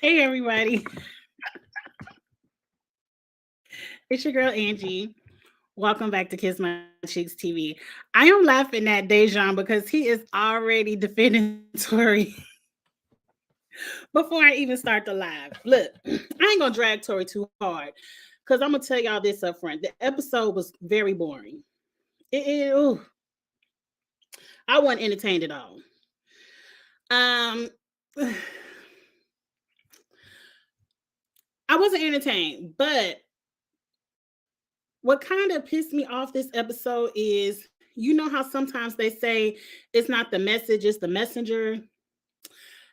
Hey everybody, it's your girl Angie. Welcome back to Kiss My Cheeks TV. I am laughing at Dejan because he is already defending Tori before I even start the live. Look, I ain't gonna drag Tori too hard because I'm gonna tell y'all this up front. The episode was very boring. Ooh, I wasn't entertained at all. Um, I wasn't entertained, but what kind of pissed me off this episode is you know how sometimes they say it's not the message, it's the messenger.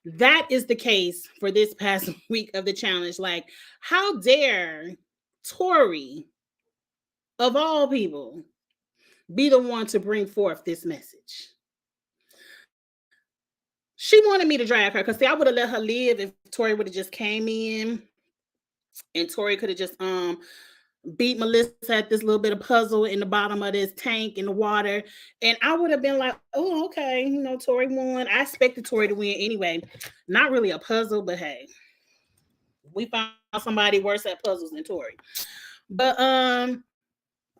That is the case for this past week of the challenge. Like, how dare Tori, of all people, be the one to bring forth this message? She wanted me to drag her because see, I would have let her live if Tori would have just came in and Tori could have just beat Melissa at this little bit of puzzle in the bottom of this tank in the water. And I would have been like, oh, okay, Tori won. I expected Tori to win anyway. Not really a puzzle, but hey, we found somebody worse at puzzles than Tori. But I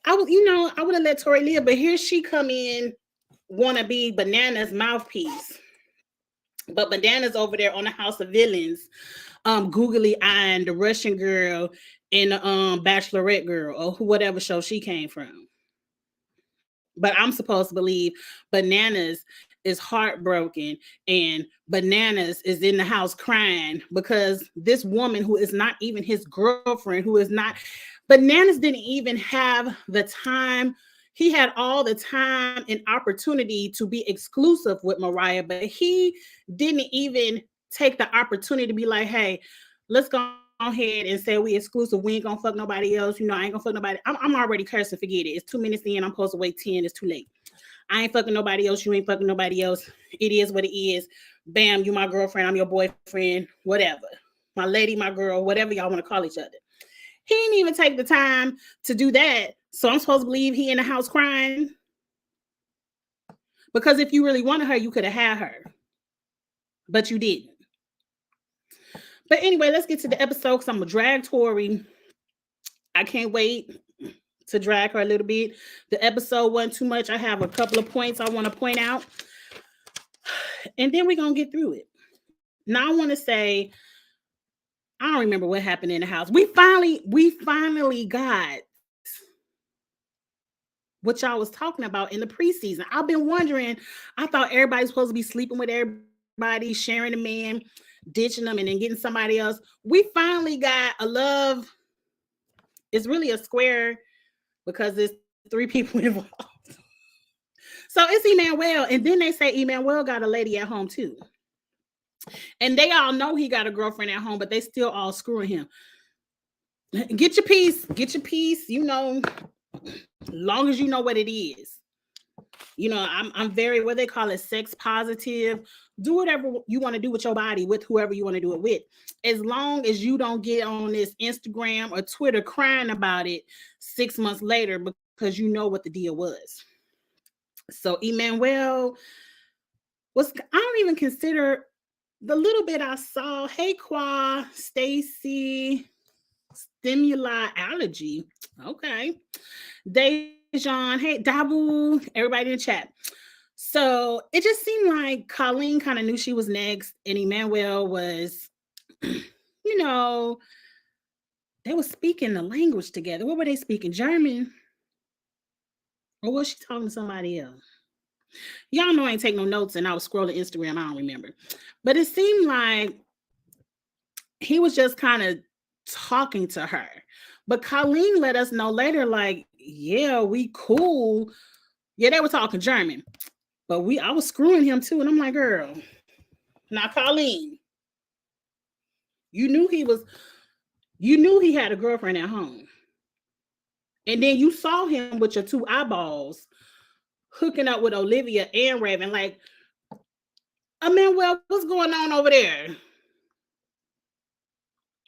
would have let Tori live, but here she come in, wanna be Banana's mouthpiece. But Banana's over there on the House of Villains, googly eyeing the Russian girl and the Bachelorette girl or whatever show she came from. But I'm supposed to believe Bananas is heartbroken and Bananas is in the house crying because this woman who is not even his girlfriend, who is not, Bananas didn't even have the time. He had all the time and opportunity to be exclusive with Moriah, but he didn't even take the opportunity to be like, hey, let's go ahead and say we exclusive. We ain't gonna fuck nobody else. I ain't gonna fuck nobody. I'm already cursing. Forget it. It's 2 minutes in. I'm supposed to wait 10. It's too late. I ain't fucking nobody else. You ain't fucking nobody else. It is what it is. Bam, you my girlfriend. I'm your boyfriend. Whatever. My lady, my girl, whatever y'all want to call each other. He didn't even take the time to do that. So I'm supposed to believe he in the house crying? Because if you really wanted her, you could have had her. But you didn't. But anyway, let's get to the episode because I'm going to drag Tori. I can't wait to drag her a little bit. The episode wasn't too much. I have a couple of points I want to point out. And then we're going to get through it. Now I want to say, I don't remember what happened in the house. We finally got what y'all was talking about in the preseason. I've been wondering, I thought everybody's supposed to be sleeping with everybody, sharing a man, ditching them, and then getting somebody else. We finally got a love. It's really a square because there's 3 people involved. So it's Emmanuel. And then they say Emmanuel got a lady at home too. And they all know he got a girlfriend at home, but they still all screwing him. Get your piece. Get your piece. Long as you know what it is. I'm very, what they call it, sex positive. Do whatever you want to do with your body, with whoever you want to do it with. As long as you don't get on this Instagram or Twitter crying about it 6 months later because you know what the deal was. So Emmanuel I don't even consider the little bit I saw. Hey, Qua, Stacy, stimuli allergy. Okay. Dejan, hey, Dabu, everybody in the chat. So it just seemed like Colleen kind of knew she was next, and Emmanuel was, they were speaking the language together. What were they speaking? German? Or was she talking to somebody else? Y'all know I ain't take no notes and I was scrolling Instagram. I don't remember. But it seemed like he was just kind of talking to her. But Colleen let us know later, like, yeah, we cool. Yeah, they were talking German. But I was screwing him too. And I'm like, girl, now Colleen, you knew he had a girlfriend at home. And then you saw him with your 2 eyeballs hooking up with Olivia and Raven. Like, Emmanuel, what's going on over there?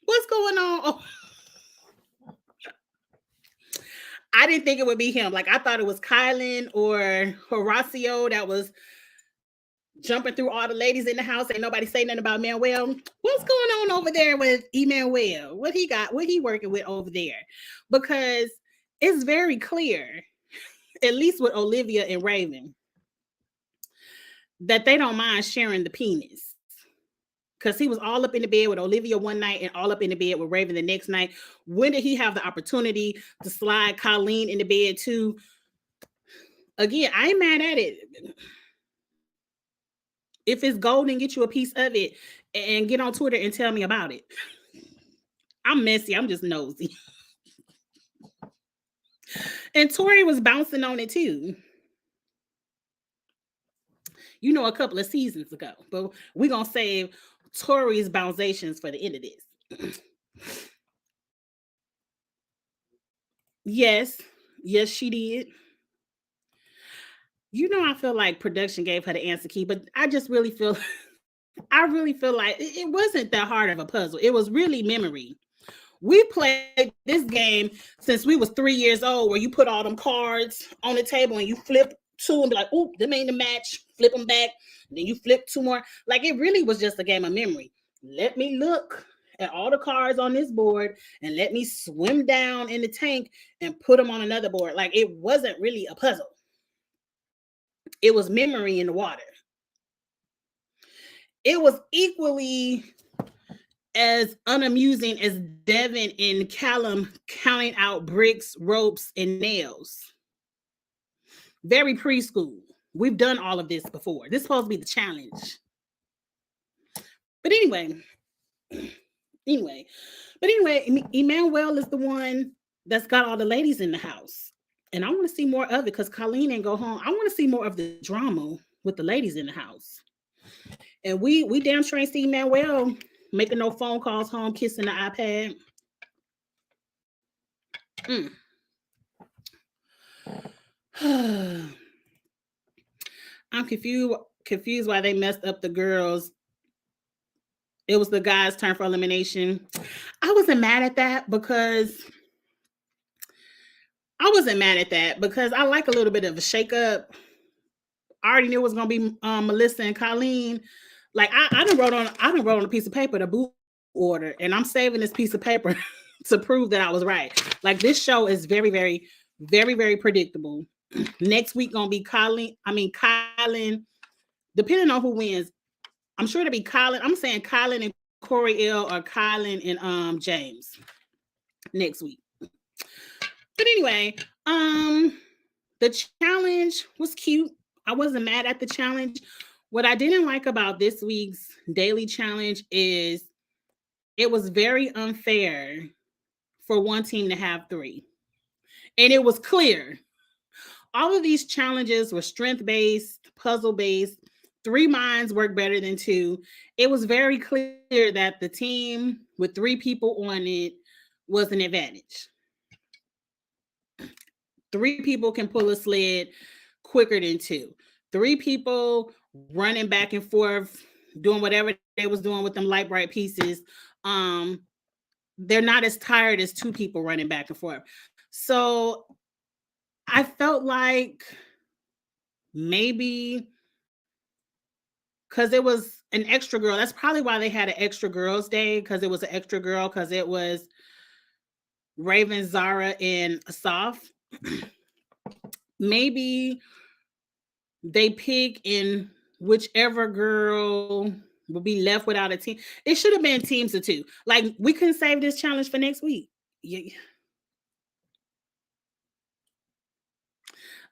What's going on? Oh. I didn't think it would be him. Like, I thought it was Kylan or Horacio that was jumping through all the ladies in the house. Ain't nobody say nothing about Manuel. What's going on over there with Emmanuel? What he got? What he working with over there? Because it's very clear, at least with Olivia and Raven, that they don't mind sharing the penis. Because he was all up in the bed with Olivia one night and all up in the bed with Raven the next night. When did he have the opportunity to slide Colleen in the bed too? Again, I ain't mad at it. If it's golden, get you a piece of it and get on Twitter and tell me about it. I'm messy. I'm just nosy. And Tori was bouncing on it too. You know, a couple of seasons ago. But we're going to save Tori's bouncations for the end of this. Yes. Yes, she did. You know, I feel like production gave her the answer key, but I just really feel I really feel like it wasn't that hard of a puzzle. It was really memory. We played this game since we was 3 years old, where you put all them cards on the table and you flip two and be like, "Oop, them ain't the match." Flip them back, then you flip two more. Like, it really was just a game of memory. Let me look at all the cards on this board and let me swim down in the tank and put them on another board. Like, it wasn't really a puzzle. It was memory in the water. It was equally as unamusing as Devin and Callum counting out bricks, ropes, and nails. Very preschool. We've done all of this before. This is supposed to be the challenge. But anyway, Emmanuel is the one that's got all the ladies in the house. And I want to see more of it because Colleen ain't go home. I want to see more of the drama with the ladies in the house. And we damn sure ain't see Manuel making no phone calls home, kissing the iPad. I'm confused why they messed up the girls. It was the guys' turn for elimination. I wasn't mad at that because I like a little bit of a shakeup. I already knew it was gonna be Melissa and Colleen. Like, I done wrote on a piece of paper the boot order, and I'm saving this piece of paper to prove that I was right. Like, this show is very, very, very, very predictable. Next week gonna be Kylan. Depending on who wins, I'm sure it'll be Kylan. I'm saying Kylan and Corey L or Kylan and James next week. But anyway, the challenge was cute. I wasn't mad at the challenge. What I didn't like about this week's daily challenge is it was very unfair for one team to have three. And it was clear. All of these challenges were strength-based, puzzle-based. 3 minds work better than 2. It was very clear that the team with 3 people on it was an advantage. 3 people can pull a sled quicker than 2. 3 people running back and forth, doing whatever they was doing with them light bright pieces. They're not as tired as 2 people running back and forth. So I felt like maybe because it was an extra girl. That's probably why they had an extra girls day, because it was an extra girl, because it was Raven, Zara, and Asaf. Maybe they pick in whichever girl will be left without a team. It should have been teams of 2. Like, we couldn't save this challenge for next week. Yeah.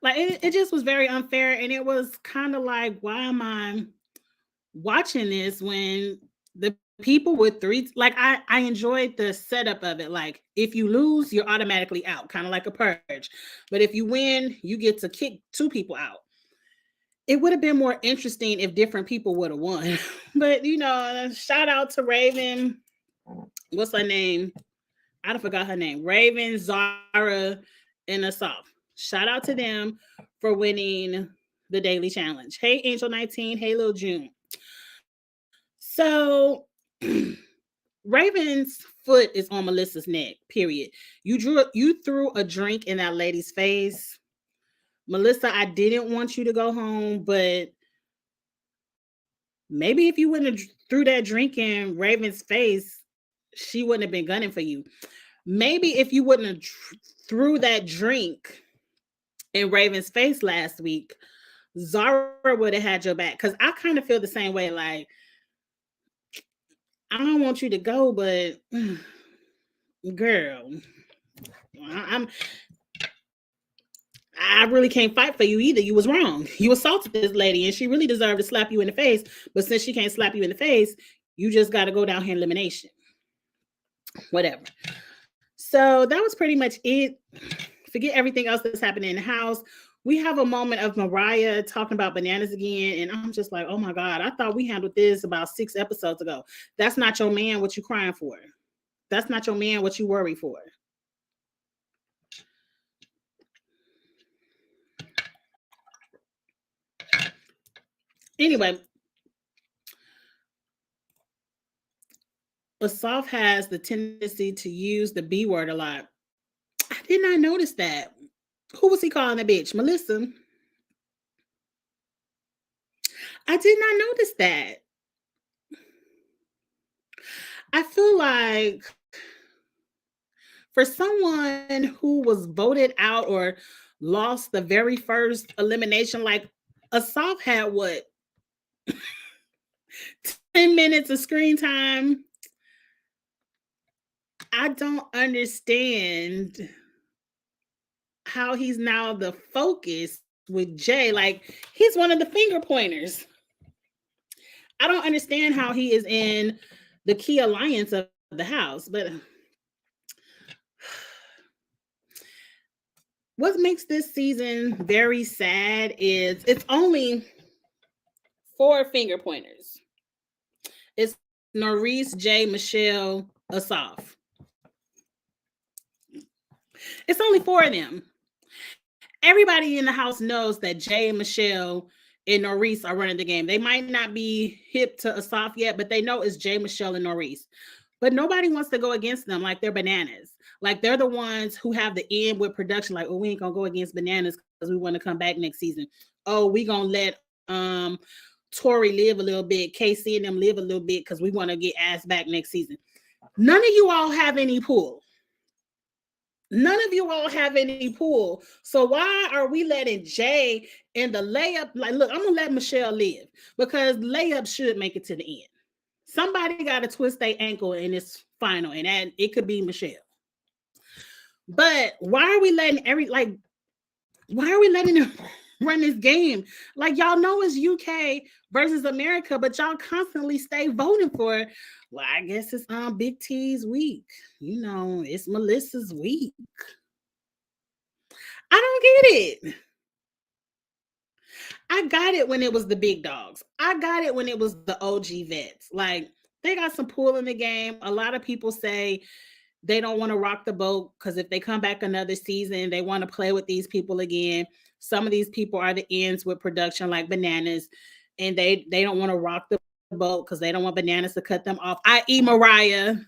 Like, it just was very unfair, and it was kind of like, why am I watching this when the people with 3, like, I enjoyed the setup of it. Like, if you lose, you're automatically out, kind of like a purge. But if you win, you get to kick 2 people out. It would have been more interesting if different people would have won. But, shout out to Raven. What's her name? I forgot her name. Raven, Zara, and Asaf. Shout out to them for winning the daily challenge. Hey, Angel 19. Hey, Lil June. So Raven's foot is on Melissa's neck, period. You threw a drink in that lady's face. Melissa, I didn't want you to go home, but Maybe if you wouldn't have threw that drink in Raven's face, she wouldn't have been gunning for you. Maybe if you wouldn't have threw that drink in Raven's face last week, Zara would have had your back. Because I kind of feel the same way. Like, I don't want you to go, but girl, I'm I really can't fight for you either. You was wrong. You assaulted this lady, and she really deserved to slap you in the face. But since she can't slap you in the face, you just got to go down here in elimination. Whatever. So that was pretty much it. Forget everything else that's happening in the house. We have a moment of Moriah talking about bananas again, and I'm just like, oh my God, I thought we handled this about 6 episodes ago. That's not your man. What you crying for? That's not your man. What you worry for? Anyway, Asaf has the tendency to use the B word a lot. I did not notice that. Who was he calling a bitch? Melissa. I did not notice that. I feel like for someone who was voted out or lost the very first elimination, like Asaf had what, 10 minutes of screen time. I don't understand how he's now the focus with Jay. Like, he's one of the finger pointers. I don't understand how he is in the key alliance of the house, but what makes this season very sad is it's only 4 finger pointers. It's Norris, Jay, Michelle, Asaf. It's only 4 of them. Everybody in the house knows that Jay and Michelle and Norris are running the game. They might not be hip to Asaf yet, but they know it's Jay, Michelle, and Norris. But nobody wants to go against them like they're bananas. Like, they're the ones who have the end with production. Like, oh, we ain't gonna go against bananas because we want to come back next season. Oh, we gonna let Tori live a little bit, KC and them live a little bit because we want to get ass back next season. None of you all have any pull. None of you all have any pull. So why are we letting Jay in the layup? Like, look, I'm gonna let Michelle live because layup should make it to the end. Somebody got to twist their ankle in this final, and that it could be Michelle. But why are we letting why are we letting them run this game? Like, y'all know it's UK versus America, but y'all constantly stay voting for, well, I guess it's Big T's week. You know, it's Melissa's week. I don't get it. I got it when it was the big dogs. I got it when it was the OG vets. Like, they got some pull in the game. A lot of people say they don't want to rock the boat because if they come back another season, they want to play with these people again. Some of these people are the ends with production, like bananas, and they don't want to rock the boat because they don't want bananas to cut them off. I.e. Moriah.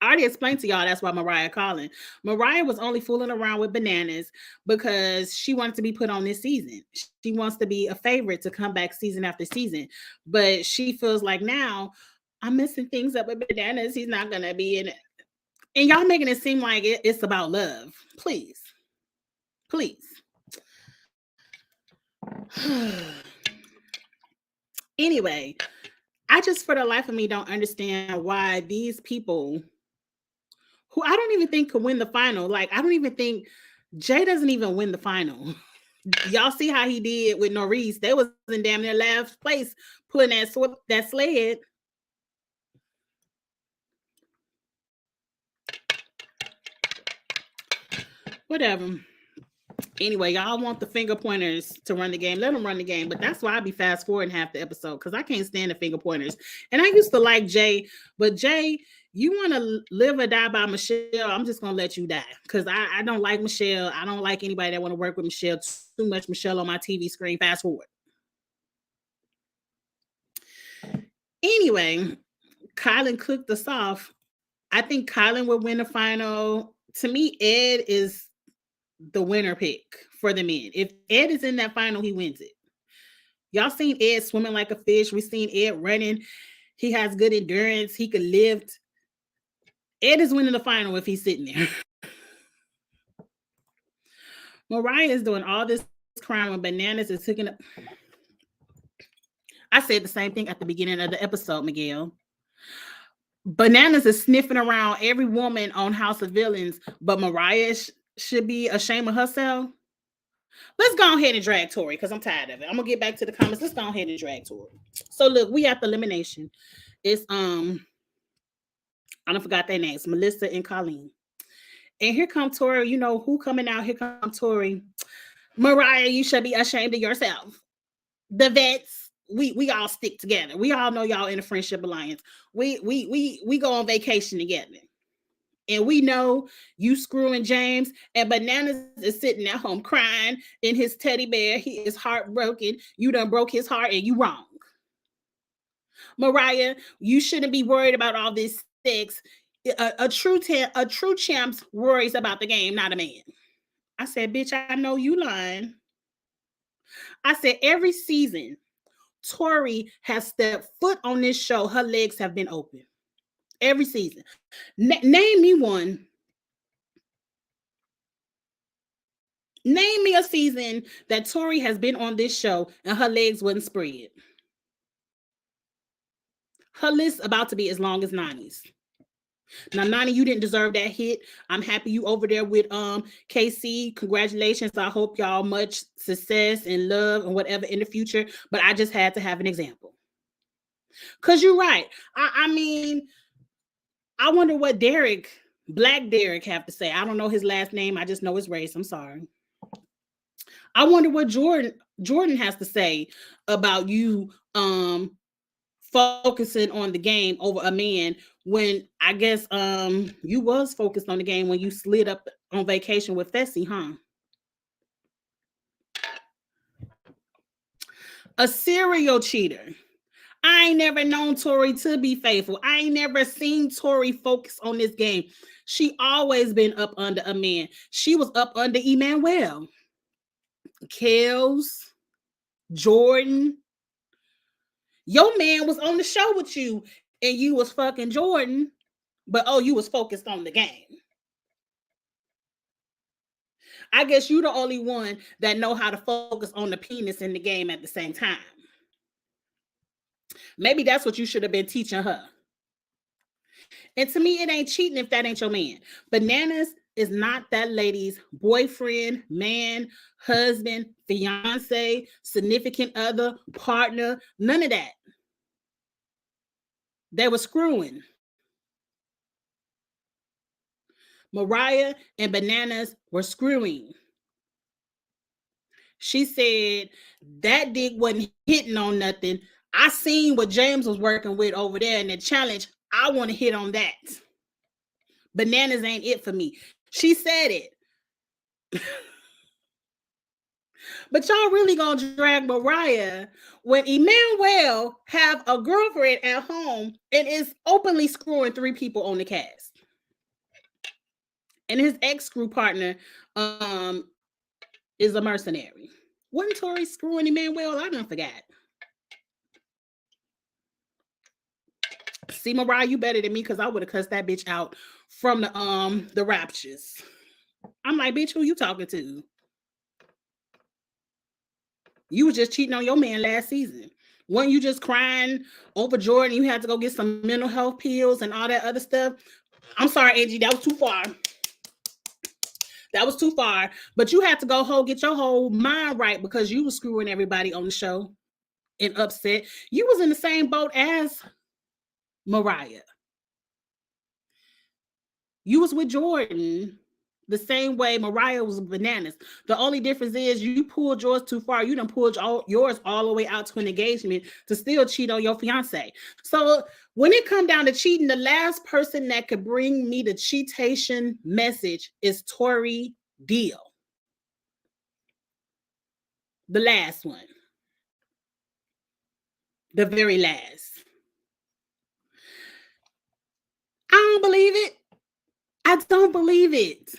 I already explained to y'all that's why Moriah calling. Moriah was only fooling around with bananas because she wanted to be put on this season. She wants to be a favorite to come back season after season. But she feels like now I'm messing things up with bananas. He's not gonna be in it. And y'all making it seem like it's about love. Please. Please. Anyway, I just for the life of me don't understand why these people who I don't even think could win the final. Like, I don't even think Jay doesn't even win the final. Y'all see how he did with Norris. They was in damn near last place pulling that sled. Whatever. Anyway, y'all want the finger pointers to run the game. Let them run the game. But that's why I be fast forwarding half the episode because I can't stand the finger pointers. And I used to like Jay, but Jay, you want to live or die by Michelle, I'm just going to let you die because I don't like Michelle. I don't like anybody that want to work with Michelle. Too much Michelle on my TV screen. Fast forward. Anyway, Kylan cooked us off. I think Kylan would win the final. To me, Ed is the winner pick for the men. If Ed is in that final, he wins it. Y'all seen Ed swimming like a fish. We seen Ed running. He has good endurance. He could lift. Ed is winning the final if he's sitting there. Moriah is doing all this crime when Bananas is hooking up. I said the same thing at the beginning of the episode, Miguel. Bananas is sniffing around every woman on House of Villains, but Moriah should be ashamed of herself. Let's go ahead and drag Tori because I'm tired of it. I'm gonna get back to the comments. Let's go ahead and drag Tori. So look, we at the elimination. It's I don't forgot their names, Melissa and Colleen. And here come Tori. You know who coming out? Here come Tori. Moriah, you should be ashamed of yourself. The vets, we all stick together. We all know y'all in a friendship alliance. We go on vacation together. And we know you screwing James, and Bananas is sitting at home crying in his teddy bear. He is heartbroken. You done broke his heart and you wrong. Moriah, you shouldn't be worried about all this sex. A true champ worries about the game, not a man. I said, bitch, I know you lying. I said, every season, Tori has stepped foot on this show. Her legs have been open. Every season. Name me one. Name me a season that Tori has been on this show and her legs wasn't spread. Her list about to be as long as Nani's. Now, Nani, you didn't deserve that hit. I'm happy you over there with KC. Congratulations. I hope y'all much success and love and whatever in the future. But I just had to have an example. Because you're right. I mean, I wonder what Black Derek have to say. I don't know his last name. I just know his race. I'm sorry. I wonder what Jordan has to say about you focusing on the game over a man when I guess you was focused on the game when you slid up on vacation with Fessy, huh? A serial cheater. I ain't never known Tori to be faithful. I ain't never seen Tori focus on this game. She always been up under a man. She was up under Emmanuel, Kels, Jordan. Your man was on the show with you and you was fucking Jordan, but you was focused on the game. I guess you the only one that know how to focus on the penis in the game at the same time. Maybe that's what you should have been teaching her. And to me, it ain't cheating if that ain't your man. Bananas is not that lady's boyfriend, man, husband, fiance, significant other, partner, none of that. They were screwing. Moriah and Bananas were screwing. She said that dick wasn't hitting on nothing. I seen what James was working with over there in the challenge. I want to hit on that. Bananas ain't it for me. She said it. But y'all really gonna drag Moriah when Emmanuel have a girlfriend at home and is openly screwing 3 people on the cast. And his ex-screw partner is a mercenary. Wasn't Tori screwing Emmanuel? I done forgot. See, Moriah, you better than me because I would have cussed that bitch out from the Raptures. I'm like, bitch, who you talking to? You was just cheating on your man last season. Weren't you just crying over Jordan? You had to go get some mental health pills and all that other stuff. I'm sorry, Angie, that was too far. That was too far. But you had to go get your whole mind right because you was screwing everybody on the show and upset. You was in the same boat as Moriah. You was with Jordan the same way Moriah was with Bananas. The only difference is you pulled yours too far. You done pulled yours all the way out to an engagement to still cheat on your fiance. So when it come down to cheating, the last person that could bring me the cheatation message is Tori Deal. The last one. The very last. I don't believe it. I don't believe it.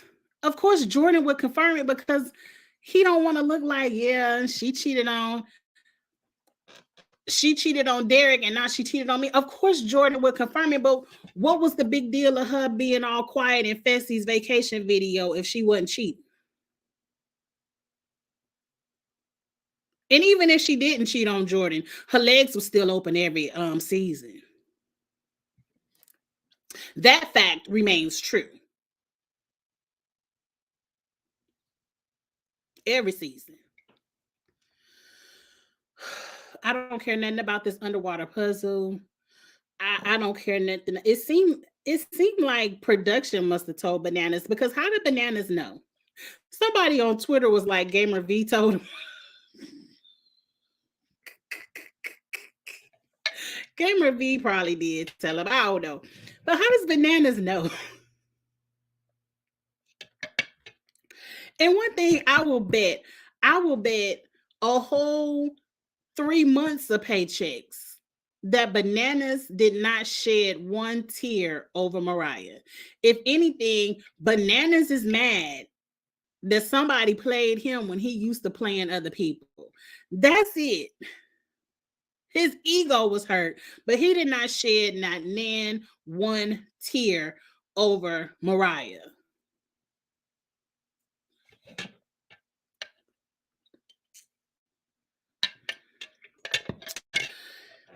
Of course, Jordan would confirm it because he don't want to look like, yeah, she cheated on. she cheated on Derek and now she cheated on me. Of course, Jordan would confirm it, but what was the big deal of her being all quiet in Fessy's vacation video if she wasn't cheating? And even if she didn't cheat on Jordan, her legs were still open every season. That fact remains true. Every season. I don't care nothing about this underwater puzzle. I don't care nothing. It seemed like production must have told Bananas, because how did Bananas know? Somebody on Twitter was like, Gamer V told him. Gamer V probably did tell him. I don't know. But how does Bananas know? And one thing I will bet a whole 3 months of paychecks that Bananas did not shed one tear over Moriah. If anything, Bananas is mad that somebody played him when he used to playing other people. That's it. His ego was hurt, but he did not shed not one tear over Moriah.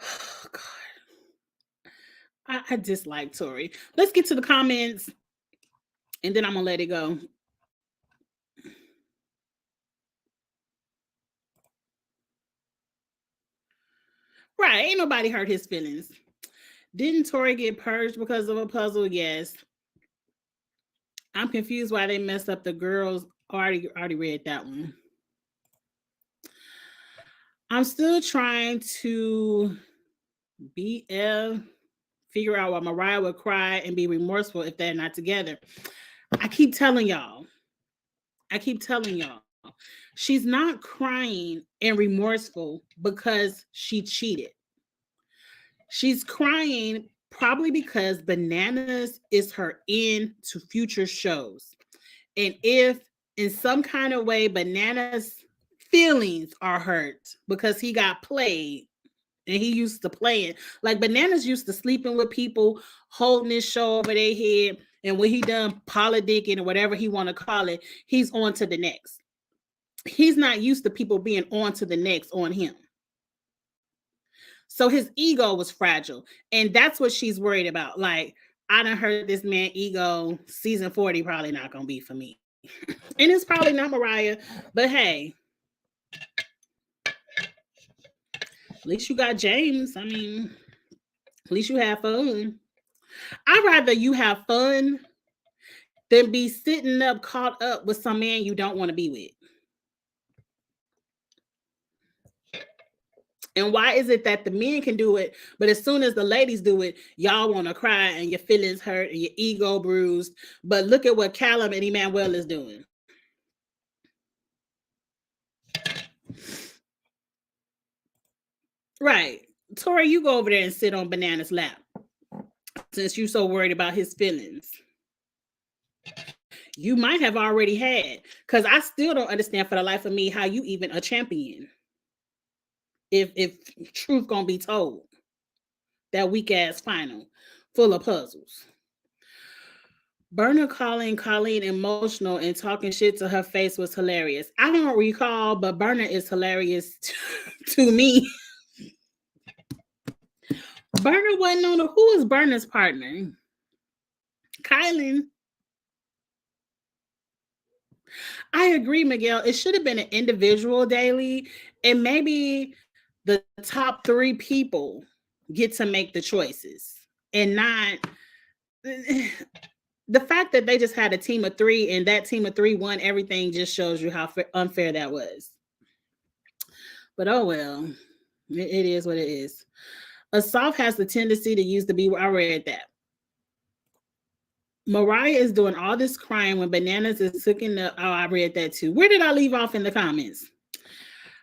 Oh, God. I dislike Tori. Let's get to the comments and then I'm going to let it go. Right. Ain't nobody hurt his feelings. Didn't Tori get purged because of a puzzle? Yes. I'm confused why they messed up the girls. Already read that one. I'm still trying to figure out why Moriah would cry and be remorseful if they're not together. I keep telling y'all. She's not crying and remorseful because she cheated. She's crying probably because Bananas is her in to future shows. And if in some kind of way Bananas' feelings are hurt because he got played and he used to play it. Like Bananas used to sleeping with people, holding his show over their head. And when he done politicking or whatever he want to call it, he's on to the next. He's not used to people being on to the next on him. So his ego was fragile. And that's what she's worried about. Like, I done heard this man ego. Season 40 probably not going to be for me. And it's probably not Moriah. But hey, at least you got James. I mean, at least you have fun. I'd rather you have fun than be sitting up caught up with some man you don't want to be with. And why is it that the men can do it, but as soon as the ladies do it, y'all want to cry and your feelings hurt and your ego bruised? But look at what Callum and Emmanuel is doing. Right. Tori, you go over there and sit on Banana's lap since you're so worried about his feelings. You might have already had, because I still don't understand for the life of me how you even a champion. If truth gonna be told, that weak ass final full of puzzles. Burner calling Colleen emotional and talking shit to her face was hilarious. I don't recall, but Burner is hilarious to me. Burner wasn't on who was Burner's partner? Kylan. I agree, Miguel. It should have been an individual daily, and maybe the top 3 people get to make the choices and not the fact that they just had a team of 3 and that team of 3 won everything just shows you how unfair that was. But oh well, it is what it is. Asaf has the tendency to use the B word. I read that. Moriah is doing all this crying when Bananas is hooking up. Oh, I read that too. Where did I leave off in the comments?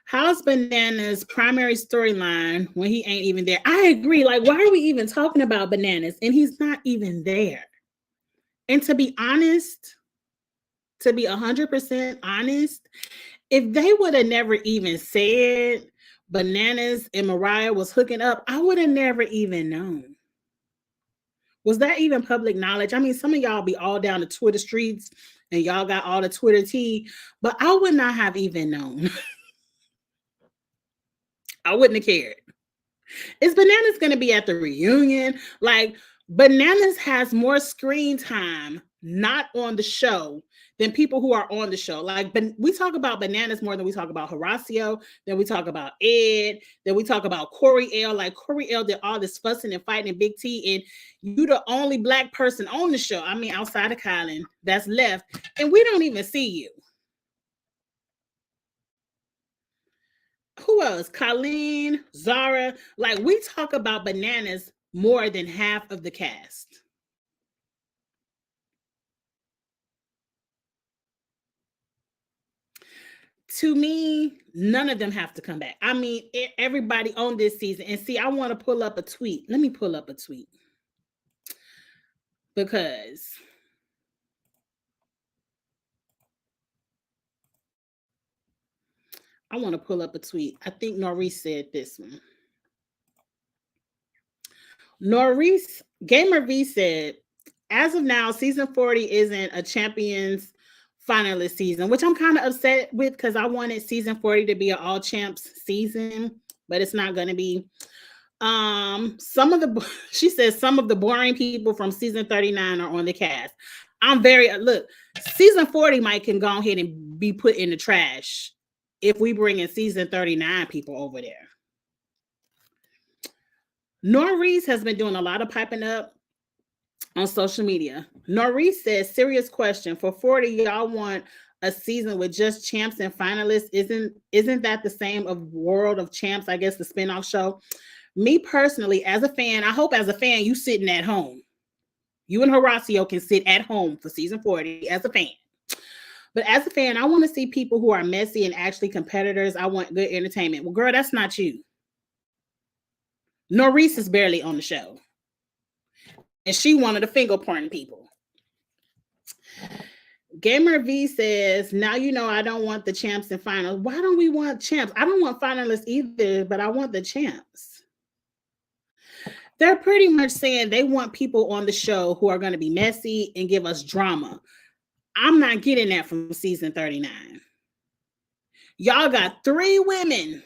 How's Bananas' primary storyline when he ain't even there? I agree. Like, why are we even talking about Bananas? And he's not even there. And to be honest, to be 100% honest, if they would have never even said Bananas and Moriah was hooking up, I would have never even known. Was that even public knowledge? I mean, some of y'all be all down the Twitter streets and y'all got all the Twitter tea, but I would not have even known. I wouldn't have cared. Is Bananas going to be at the reunion? Like, Bananas has more screen time not on the show than people who are on the show. Like, we talk about Bananas more than we talk about Horacio, then we talk about Ed, then we talk about Corey L. Like, Corey L. did all this fussing and fighting in Big T, and you the only Black person on the show. I mean, outside of Kylan that's left, and we don't even see you. Who else? Colleen, Zara. Like, we talk about Bananas more than half of the cast. To me, none of them have to come back. I mean, everybody on this season. And see, I want to pull up a tweet. Let me pull up a tweet. Because I want to pull up a tweet. I think Norris said this one. Norris, Gamer V said, as of now, season 40 isn't a champions finalist season, which I'm kind of upset with because I wanted season 40 to be an all champs season, but it's not going to be. She says some of the boring people from season 39 are on the cast. I'm very, look, season 40 might can go ahead and be put in the trash if we bring in season 39 people over there. Norris has been doing a lot of piping up on social media. Norris says, serious question. For 40, y'all want a season with just champs and finalists? Isn't that the same of World of Champs, I guess, the spinoff show? Me personally, as a fan, I hope as a fan, you sitting at home. You and Horacio can sit at home for season 40 as a fan. But as a fan, I want to see people who are messy and actually competitors. I want good entertainment. Well, girl, that's not you. Norris is barely on the show. And she one of the finger pointing people. Gamer V says, now you know I don't want the champs and finals. Why don't we want champs? I don't want finalists either, but I want the champs. They're pretty much saying they want people on the show who are going to be messy and give us drama. I'm not getting that from season 39. Y'all got three women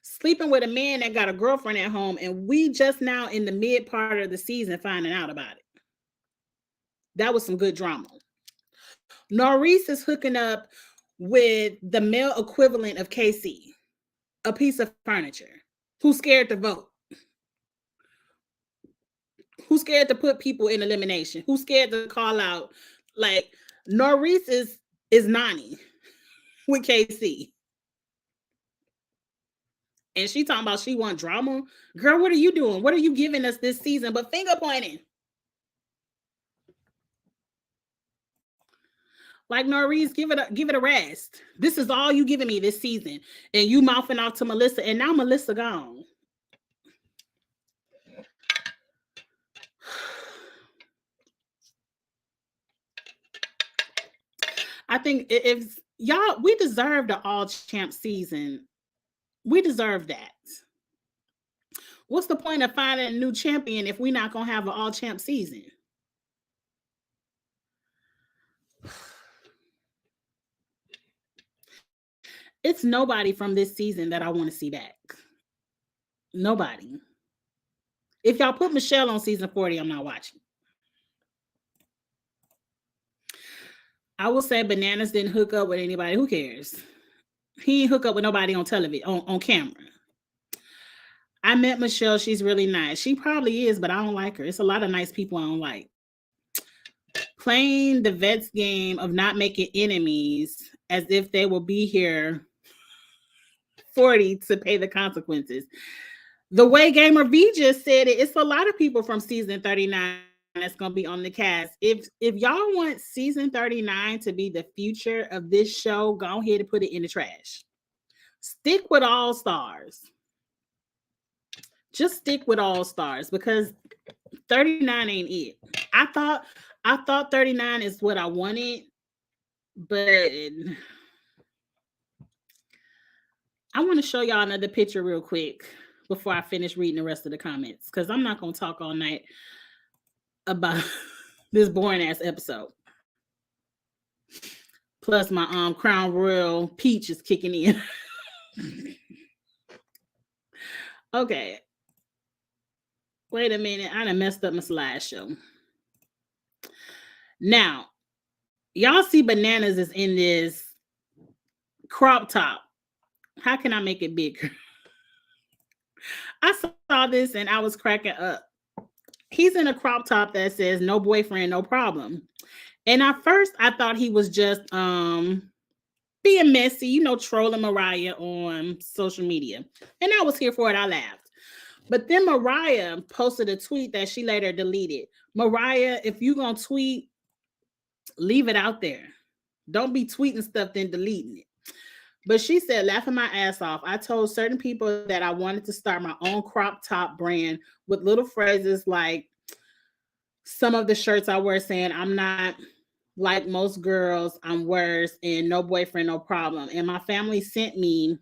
sleeping with a man that got a girlfriend at home, and we just now in the mid part of the season finding out about it. That was some good drama. Norris is hooking up with the male equivalent of KC, a piece of furniture, who's scared to vote, who's scared to put people in elimination, who's scared to call out. Like, Norris is Nani with KC. And she talking about she want drama. Girl, what are you doing? What are you giving us this season but finger pointing? Like, Norris, give it a rest. This is all you giving me this season. And you mouthing off to Melissa, and now Melissa gone. I think if y'all, we deserve the all champ season. We deserve that. What's the point of finding a new champion if we're not going to have an all champ season? It's nobody from this season that I want to see back. Nobody. If y'all put Michelle on season 40, I'm not watching. I will say Bananas didn't hook up with anybody. Who cares? He didn't hook up with nobody on television, on camera. I met Michelle. She's really nice. She probably is, but I don't like her. It's a lot of nice people I don't like. Playing the vets game of not making enemies as if they will be here 40 to pay the consequences. The way Gamer V just said it, it's a lot of people from season 39 that's going to be on the cast. If y'all want season 39 to be the future of this show, go ahead and put it in the trash. Stick with All Stars. Just stick with All Stars because 39 ain't it. I thought 39 is what I wanted, but I want to show y'all another picture real quick before I finish reading the rest of the comments, because I'm not going to talk all night about this boring ass episode. Plus, my Crown Royal peach is kicking in. Okay. Wait a minute. I done messed up my slideshow. Now, y'all see Bananas is in this crop top. How can I make it bigger? I saw this and I was cracking up. He's in a crop top that says no boyfriend, no problem. And at first I thought he was just being messy, you know, trolling Moriah on social media. And I was here for it. I laughed. But then Moriah posted a tweet that she later deleted. Moriah, if you gonna tweet, leave it out there. Don't be tweeting stuff then deleting it. But she said, laughing my ass off, I told certain people that I wanted to start my own crop top brand with little phrases like some of the shirts I wear saying, I'm not like most girls, I'm worse, and no boyfriend, no problem. And my family sent me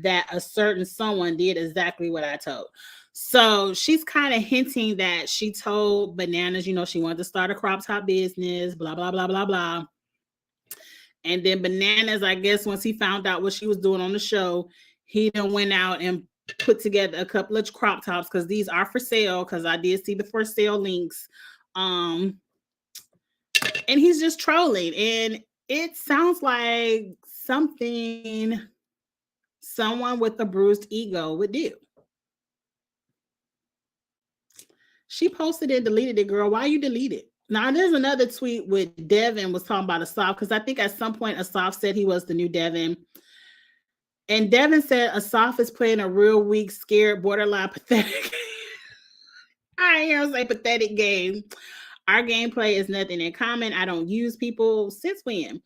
that a certain someone did exactly what I told. So she's kind of hinting that she told Bananas, you know, she wanted to start a crop top business, blah, blah, blah, blah, blah. And then Bananas, I guess, once he found out what she was doing on the show, he then went out and put together a couple of crop tops because these are for sale, because I did see the for sale links. And he's just trolling. And it sounds like something someone with a bruised ego would do. She posted it, deleted it, girl. Why you delete it? Now, there's another tweet with Devin was talking about Asaf, because I think at some point Asaf said he was the new Devin. And Devin said Asaf is playing a real weak, scared, borderline pathetic. I ain't hear him say pathetic game. Our gameplay is nothing in common. I don't use people. Since when?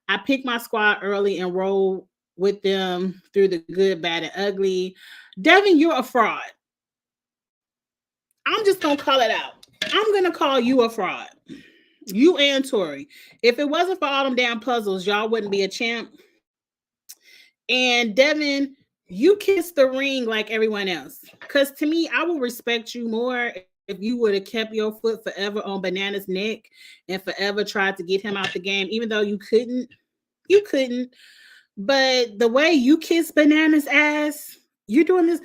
I pick my squad early and roll with them through the good, bad, and ugly. Devin, you're a fraud. I'm just going to call it out. I'm going to call you a fraud. You and Tori. If it wasn't for all them damn puzzles, y'all wouldn't be a champ. And Devin, you kissed the ring like everyone else. Because to me, I will respect you more if you would have kept your foot forever on Banana's neck and forever tried to get him out the game, even though you couldn't. You couldn't. But the way you kiss Banana's ass, you're doing this.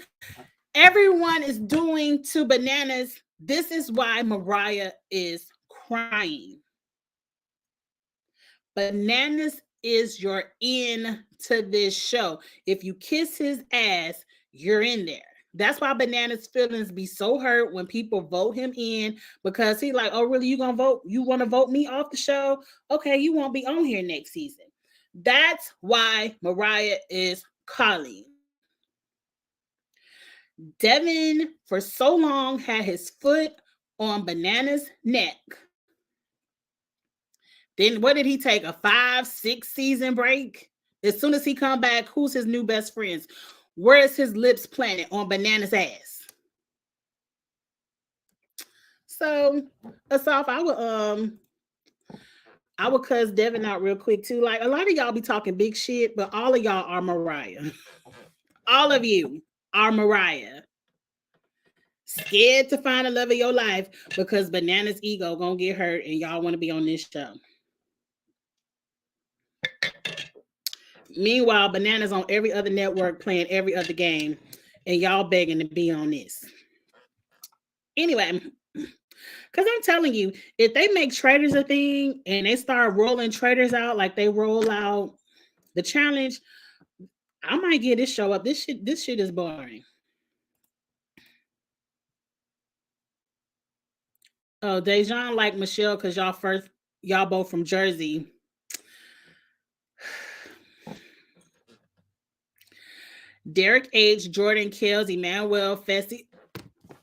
Everyone is doing to Bananas. This is why Moriah is crying. Bananas is your in to this show. If you kiss his ass, you're in there. That's why Bananas' feelings be so hurt when people vote him in, because he like, oh, really? You gonna vote? You want to vote me off the show? Okay, you won't be on here next season. That's why Moriah is calling. Devin, for so long, had his foot on Banana's neck. Then what did he take? A 5-6 season break? As soon as he come back, who's his new best friends? Where is his lips planted? On Banana's ass. So, Asaf, I would cuss Devin out real quick too. Like, a lot of y'all be talking big shit, but all of y'all are Moriah. All of you are Moriah. Scared to find the love of your life because Banana's ego gonna get hurt and y'all want to be on this show. Meanwhile, Bananas on every other network playing every other game, and y'all begging to be on this. Anyway, because I'm telling you, if they make traders a thing and they start rolling traders out like they roll out the challenge, I might get this show up. This shit is boring. Oh, Dejan like Michelle because y'all both from Jersey. Derek H, Jordan Kells, Emmanuel Fessy,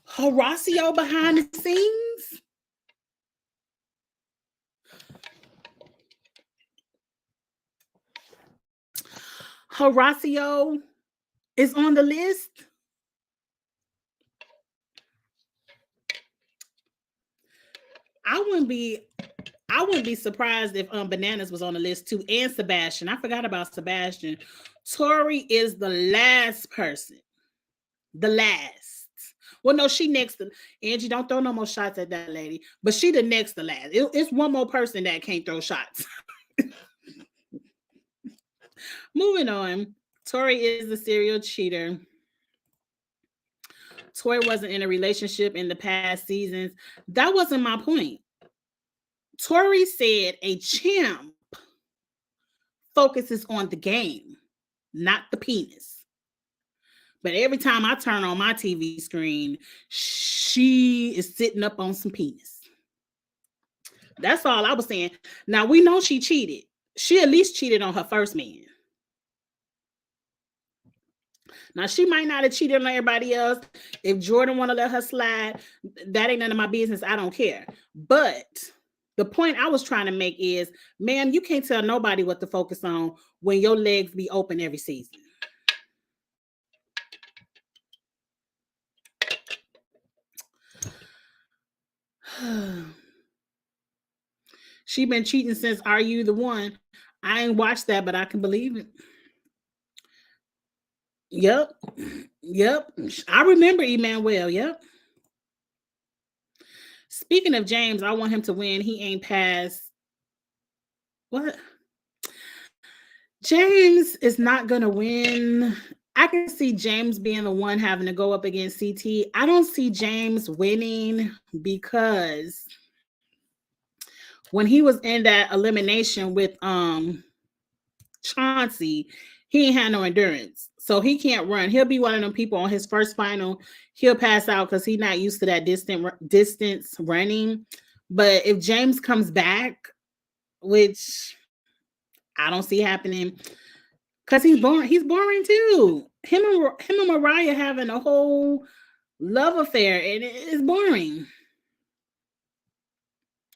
Horacio behind the scenes. Horacio is on the list. I I wouldn't be surprised if Bananas was on the list too, and Sebastian. I forgot about Sebastian. Tori is the last person. The last. Well, no, she next to Angie. Don't throw no more shots at that lady. But she the next to last. It's one more person that can't throw shots. Moving on. Tori is the serial cheater. Tori wasn't in a relationship in the past seasons. That wasn't my point. Tori said a champ focuses on the game, not the penis. But every time I turn on my TV screen, she is sitting up on some penis. That's all I was saying. Now we know she cheated. She at least cheated on her first man. Now she might not have cheated on everybody else. If Jordan want to let her slide, that ain't none of my business. I don't care. But the point I was trying to make is, ma'am, you can't tell nobody what to focus on when your legs be open every season. She been cheating since Are You the One? I ain't watched that, but I can believe it. Yep. Yep. I remember Emmanuel. Yep. Speaking of James, I want him to win. He ain't passed. What? James is not going to win. I can see James being the one having to go up against CT. I don't see James winning because when he was in that elimination with Chauncey, he ain't had no endurance. So he can't run. He'll be one of them people on his first final. He'll pass out because he's not used to that distance running. But if James comes back, which I don't see happening, because he's boring too. Him and Moriah having a whole love affair, and it's boring.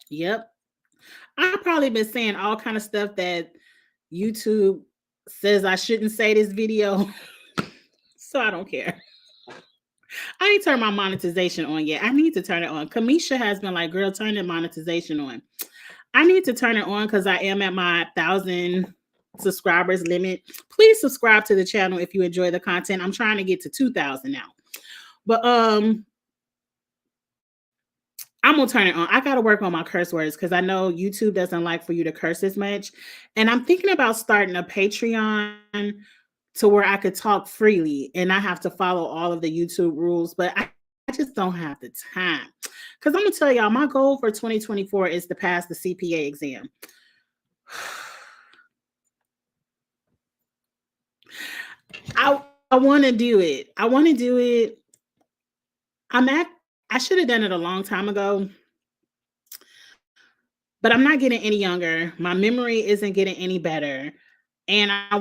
Yep. I've probably been saying all kind of stuff that YouTube says I shouldn't say this video. So I don't care. I ain't turned my monetization on yet. I need to turn it on. Kamisha has been like, girl, turn the monetization on. I need to turn it on because I am at my 1,000 subscribers limit. Please subscribe to the channel if you enjoy the content. I'm trying to get to 2,000 now. But I'm gonna turn it on. I gotta work on my curse words because I know YouTube doesn't like for you to curse as much. And I'm thinking about starting a Patreon to where I could talk freely and I have to follow all of the YouTube rules, but I just don't have the time. Because I'm gonna tell y'all, my goal for 2024 is to pass the CPA exam. I want to do it. I want to do it. I should have done it a long time ago, but I'm not getting any younger. My memory isn't getting any better. And I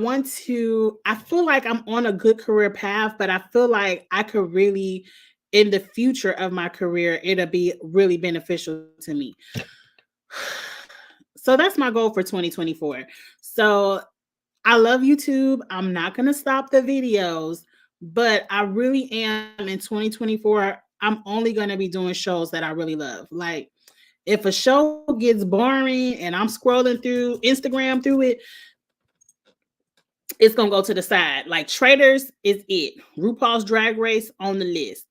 feel like I'm on a good career path, but I feel like I could really, in the future of my career, it'll be really beneficial to me. So that's my goal for 2024. So I love YouTube. I'm not going to stop the videos, but I really am in 2024. I'm only going to be doing shows that I really love. Like if a show gets boring and I'm scrolling through Instagram through it, it's going to go to the side. Like Traders is it. RuPaul's Drag Race on the list.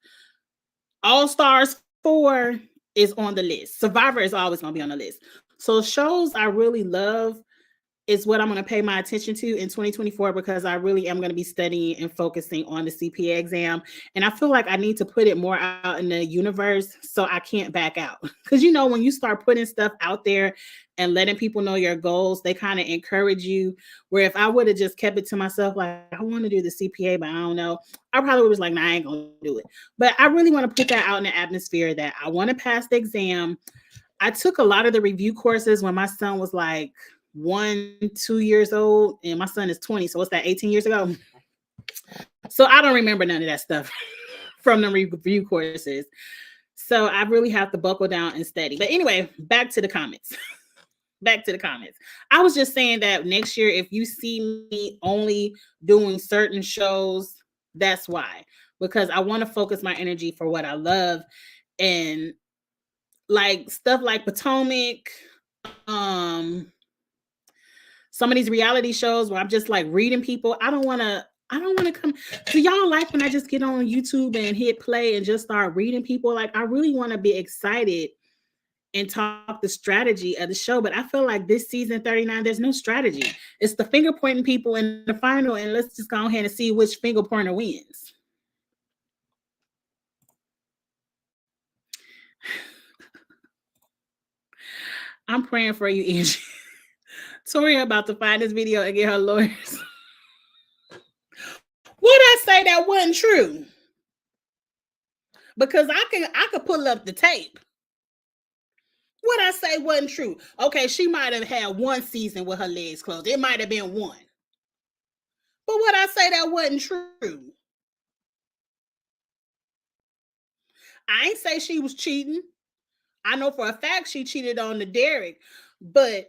All Stars 4 is on the list. Survivor is always going to be on the list. So shows I really love is what I'm going to pay my attention to in 2024 because I really am going to be studying and focusing on the CPA exam. And I feel like I need to put it more out in the universe so I can't back out. Because, you know, when you start putting stuff out there and letting people know your goals, they kind of encourage you. Where if I would have just kept it to myself, like, I want to do the CPA, but I don't know, I probably was like, nah, I ain't going to do it. But I really want to put that out in the atmosphere that I want to pass the exam. I took a lot of the review courses when my son was like 2 years old, and my son is 20. So what's that, 18 years ago? So I don't remember none of that stuff from the review courses. So I really have to buckle down and study. But anyway, back to the comments. Back to the comments. I was just saying that next year, if you see me only doing certain shows, that's why. Because I want to focus my energy for what I love. And like stuff like Potomac, some of these reality shows where I'm just like reading people. I don't want to come. Do y'all like when I just get on YouTube and hit play and just start reading people? Like, I really want to be excited and talk the strategy of the show. But I feel like this season 39, there's no strategy. It's the finger pointing people in the final, and let's just go ahead and see which finger pointer wins. I'm praying for you, Angie. Tori about to find this video and get her lawyers. Would I say that wasn't true? Because I could pull up the tape. What I say wasn't true. Okay, she might have had one season with her legs closed. It might have been one. But what I say that wasn't true. I ain't say she was cheating. I know for a fact she cheated on the Derek. But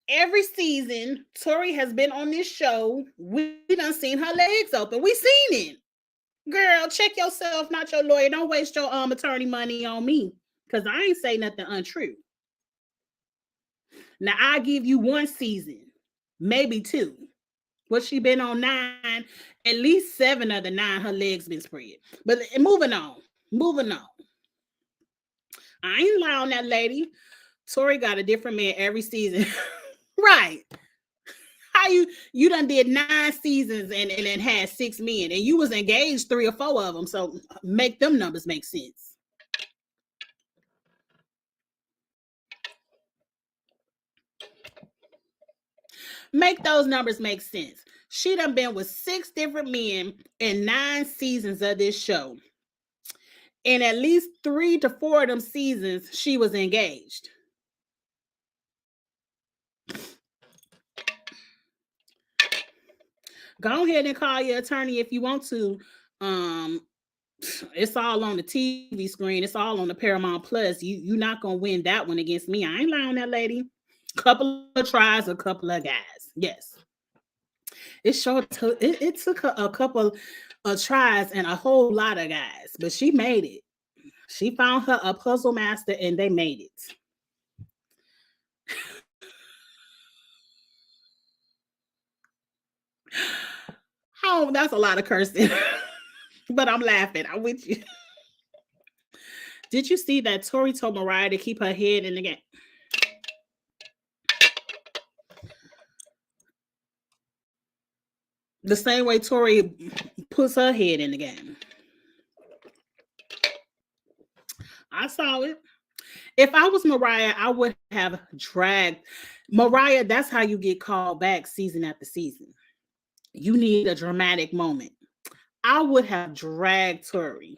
every season, Tori has been on this show. We done seen her legs open. We seen it. Girl, check yourself, not your lawyer. Don't waste your attorney money on me. Because I ain't say nothing untrue. Now, I give you one season, maybe two. What she been on 9, at least 7 of the 9, her legs been spread. But moving on. I ain't lying on that lady. Tori got a different man every season. Right. How you done did 9 seasons and had 6 men, and you was engaged 3 or 4 of them. So make them numbers make sense. Make those numbers make sense. She done been with 6 different men in 9 seasons of this show. And at least 3 to 4 of them seasons, she was engaged. Go ahead and call your attorney if you want to. It's all on the TV screen. It's all on the Paramount Plus. You're not gonna win that one against me. I ain't lying on that lady. Couple of tries, a couple of guys. Yes. It took her a couple of tries and a whole lot of guys, but she made it. She found her a puzzle master and they made it. Oh, that's a lot of cursing. But I'm laughing. I'm with you. Did you see that Tori told Moriah to keep her head in the game? The same way Tori puts her head in the game. I saw it. If I was Moriah, I would have dragged Moriah. That's how you get called back season after season. You need a dramatic moment. I would have dragged Tori.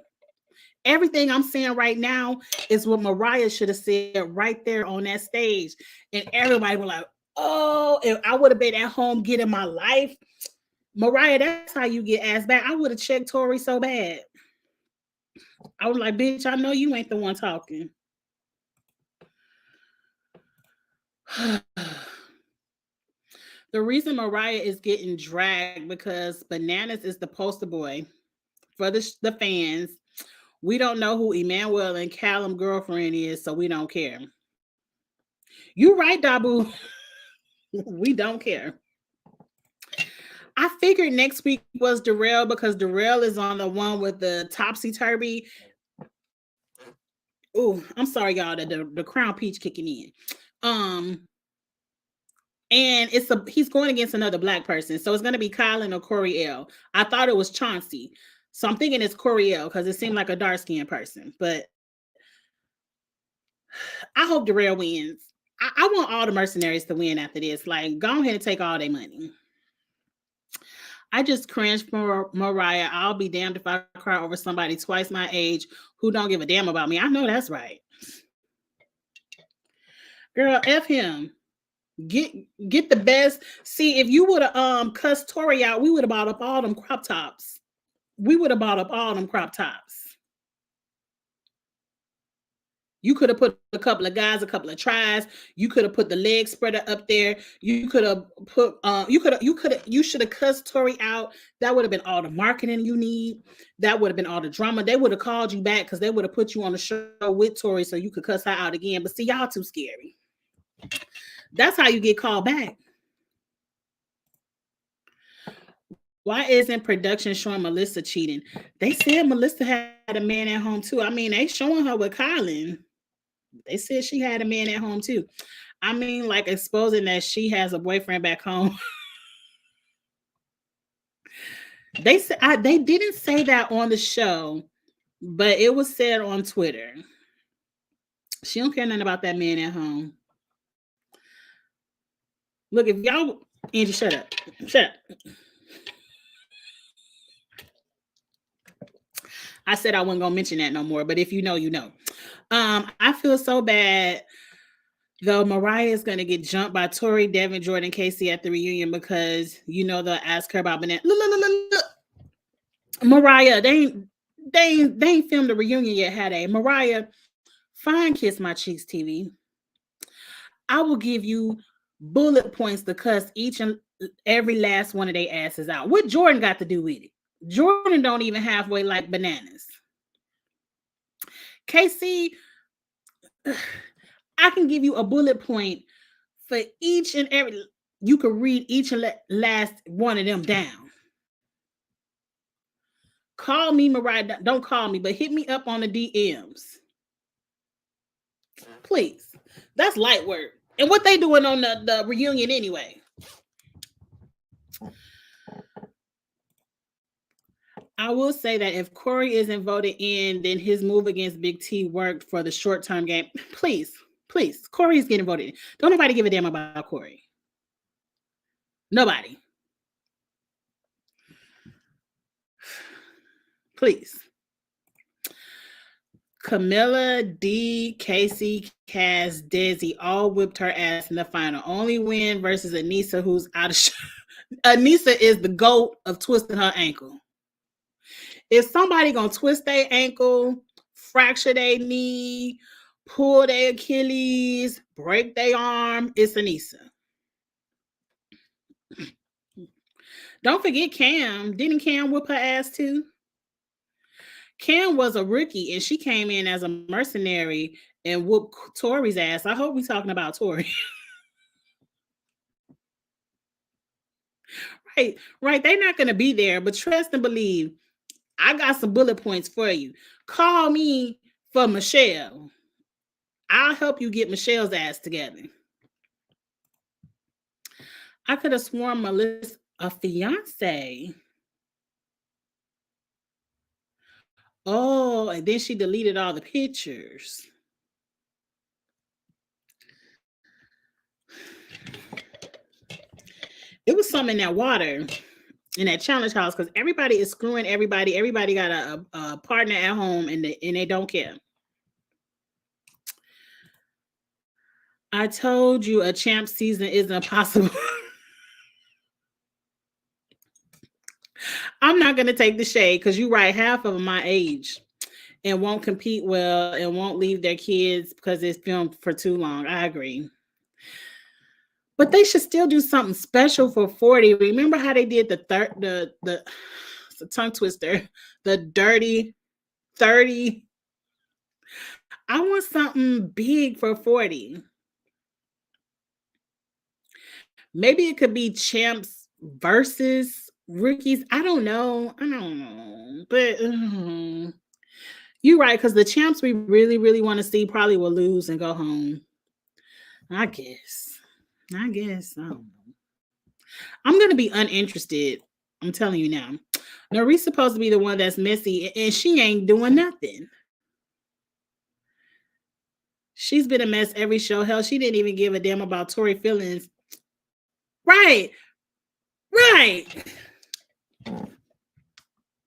Everything I'm saying right now is what Moriah should have said right there on that stage. And everybody was like, oh, if I would have been at home getting my life. Moriah, that's how you get asked back. I would have checked Tori so bad. I was like, bitch, I know you ain't the one talking. The reason Moriah is getting dragged because Bananas is the poster boy for the fans. We don't know who Emmanuel and Callum girlfriend is, so we don't care. You right, Dabu. We don't care. I figured next week was Darrell because Darrell is on the one with the topsy-turvy. Oh, I'm sorry, y'all. The Crown Peach kicking in. And he's going against another black person. So it's going to be Colin or Coriel. I thought it was Chauncey. So I'm thinking it's Coriel because it seemed like a dark-skinned person. But I hope Darrell wins. I want all the mercenaries to win after this. Like, go ahead and take all their money. I just cringed for Moriah. I'll be damned if I cry over somebody twice my age who don't give a damn about me. I know that's right. Girl, F him. Get the best. See, if you would have cussed Tori out, we would have bought up all them crop tops. You could have put a couple of guys, a couple of tries. You could have put the leg spreader up there. You could have put you should have cussed Tori out. That would have been all the marketing you need. That would have been all the drama. They would have called you back because they would have put you on the show with Tori so you could cuss her out again. But see, y'all too scary. That's how you get called back. Why isn't production showing Melissa cheating? They said Melissa had a man at home too. I mean, they showing her with Colin. They said she had a man at home too. I mean, like exposing that she has a boyfriend back home. They said they didn't say that on the show, but it was said on Twitter. She don't care nothing about that man at home. Look, if y'all, Angie, shut up, shut up. I said I wasn't gonna mention that no more, but if you know, you know. I feel so bad though. Moriah is gonna get jumped by Tori, Devin, Jordan, Casey at the reunion because you know they'll ask her about banana. Look. Moriah, they ain't filmed the reunion yet, had they? Moriah, fine, Kiss My Cheeks TV. I will give you bullet points to cuss each and every last one of their asses out. What Jordan got to do with it? Jordan don't even halfway like bananas. KC, I can give you a bullet point for each and every. You can read each and last one of them down. Call me, Moriah. Don't call me, but hit me up on the DMs. Please. That's light work. And what they doing on the reunion anyway? I will say that if Corey isn't voted in, then his move against Big T worked for the short-term game. Please, Corey's getting voted in. Don't nobody give a damn about Corey. Nobody. Please. Camilla, D, Casey, Cass, Desi all whipped her ass in the final. Only win versus Anissa, who's out of Anissa is the GOAT of twisting her ankle. If somebody gonna twist their ankle, fracture their knee, pull their Achilles, break their arm, it's Anissa. Don't forget Cam. Didn't Cam whip her ass too? Cam was a rookie and she came in as a mercenary and whooped Tori's ass. I hope we're talking about Tori. Right. They're not going to be there, but trust and believe. I got some bullet points for you. Call me for Michelle. I'll help you get Michelle's ass together. I could have sworn Melissa a fiance. Oh, and then she deleted all the pictures. It was something in that water in that challenge house because everybody is screwing everybody. Everybody got a partner at home and they don't care. I told you a champ season isn't possible. I'm not going to take the shade because you're right. Half of them my age and won't compete well and won't leave their kids because it's filmed for too long. I agree. But they should still do something special for 40. Remember how they did the it's a tongue twister, the dirty 30. I want something big for 40. Maybe it could be champs versus rookies. I don't know. But you're right, because the champs we really, really want to see probably will lose and go home. I guess. I don't know. I'm going to be uninterested. I'm telling you now. Nori's supposed to be the one that's messy, and she ain't doing nothing. She's been a mess every show. Hell, she didn't even give a damn about Tori feelings. Right.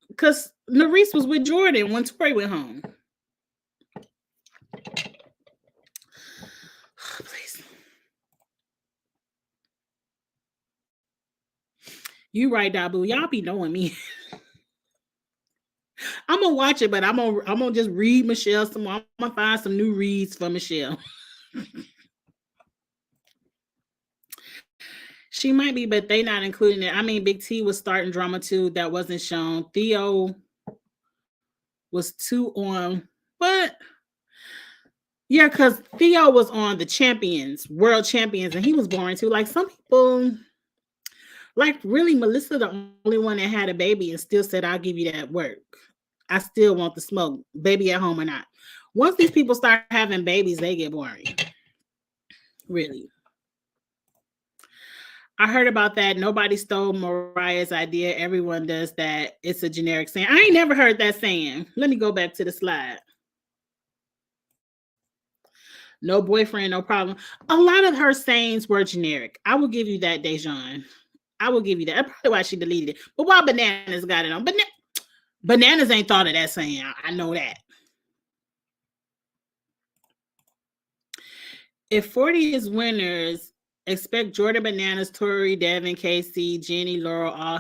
Because Nori's was with Jordan when Tori went home. Please. You right, Dabu. Y'all be knowing me. I'm gonna watch it, but I'm gonna just read Michelle some more. I'm gonna find some new reads for Michelle. She might be, but they not including it. I mean, Big T was starting drama too. That wasn't shown. Theo was too on, but Yeah, because Theo was on the champions, world champions, and he was boring too. Like some people, like really Melissa, the only one that had a baby and still said, I'll give you that work. I still want the smoke, baby at home or not. Once these people start having babies, they get boring. Really. I heard about that. Nobody stole Moriah's idea. Everyone does that. It's a generic saying. I ain't never heard that saying. Let me go back to the slide. No boyfriend, no problem. A lot of her sayings were generic. I will give you that, Dejan. I will give you that. That's probably why she deleted it. But why Bananas got it on? Bananas ain't thought of that saying. I know that. If 40 is winners, expect Jordan Bananas, Tori, Devin, Casey, Jenny, Laurel all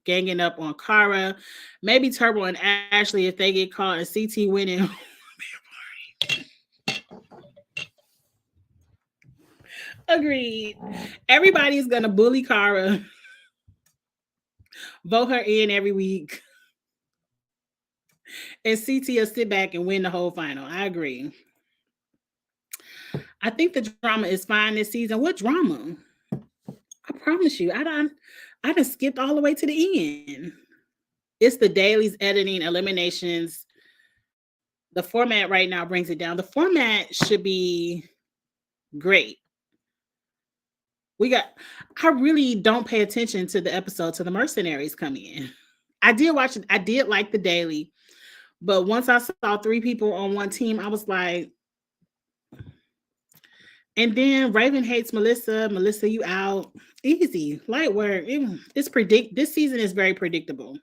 ganging up on Cara. Maybe Turbo and Ashley if they get caught and CT winning. Agreed. Everybody's gonna bully Cara, vote her in every week, and CT will sit back and win the whole final. I agree. I think the drama is fine this season. What drama? I promise you, I done skipped all the way to the end. It's the dailies, editing, eliminations. The format right now brings it down. The format should be great. I really don't pay attention to the episode till the mercenaries come in. I did watch it. I did like the daily, but once I saw 3 people on one team, I was like, and then Raven hates Melissa. Melissa, you out. Easy. Light work. This season is very predictable.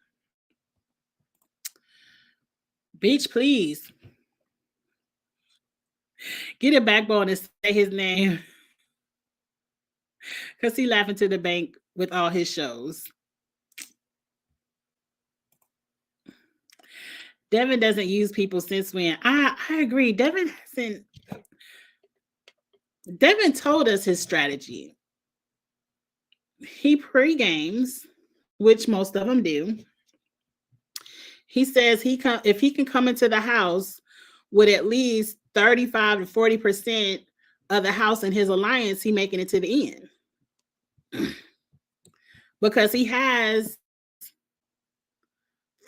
Beach, please. Get a backbone and say his name. Because he laughing to the bank with all his shows. Devin doesn't use people since when? I agree. Devin told us his strategy. He pre-games, which most of them do. He says if he can come into the house with at least 35 to 40% of the house in his alliance, he making it to the end. Because he has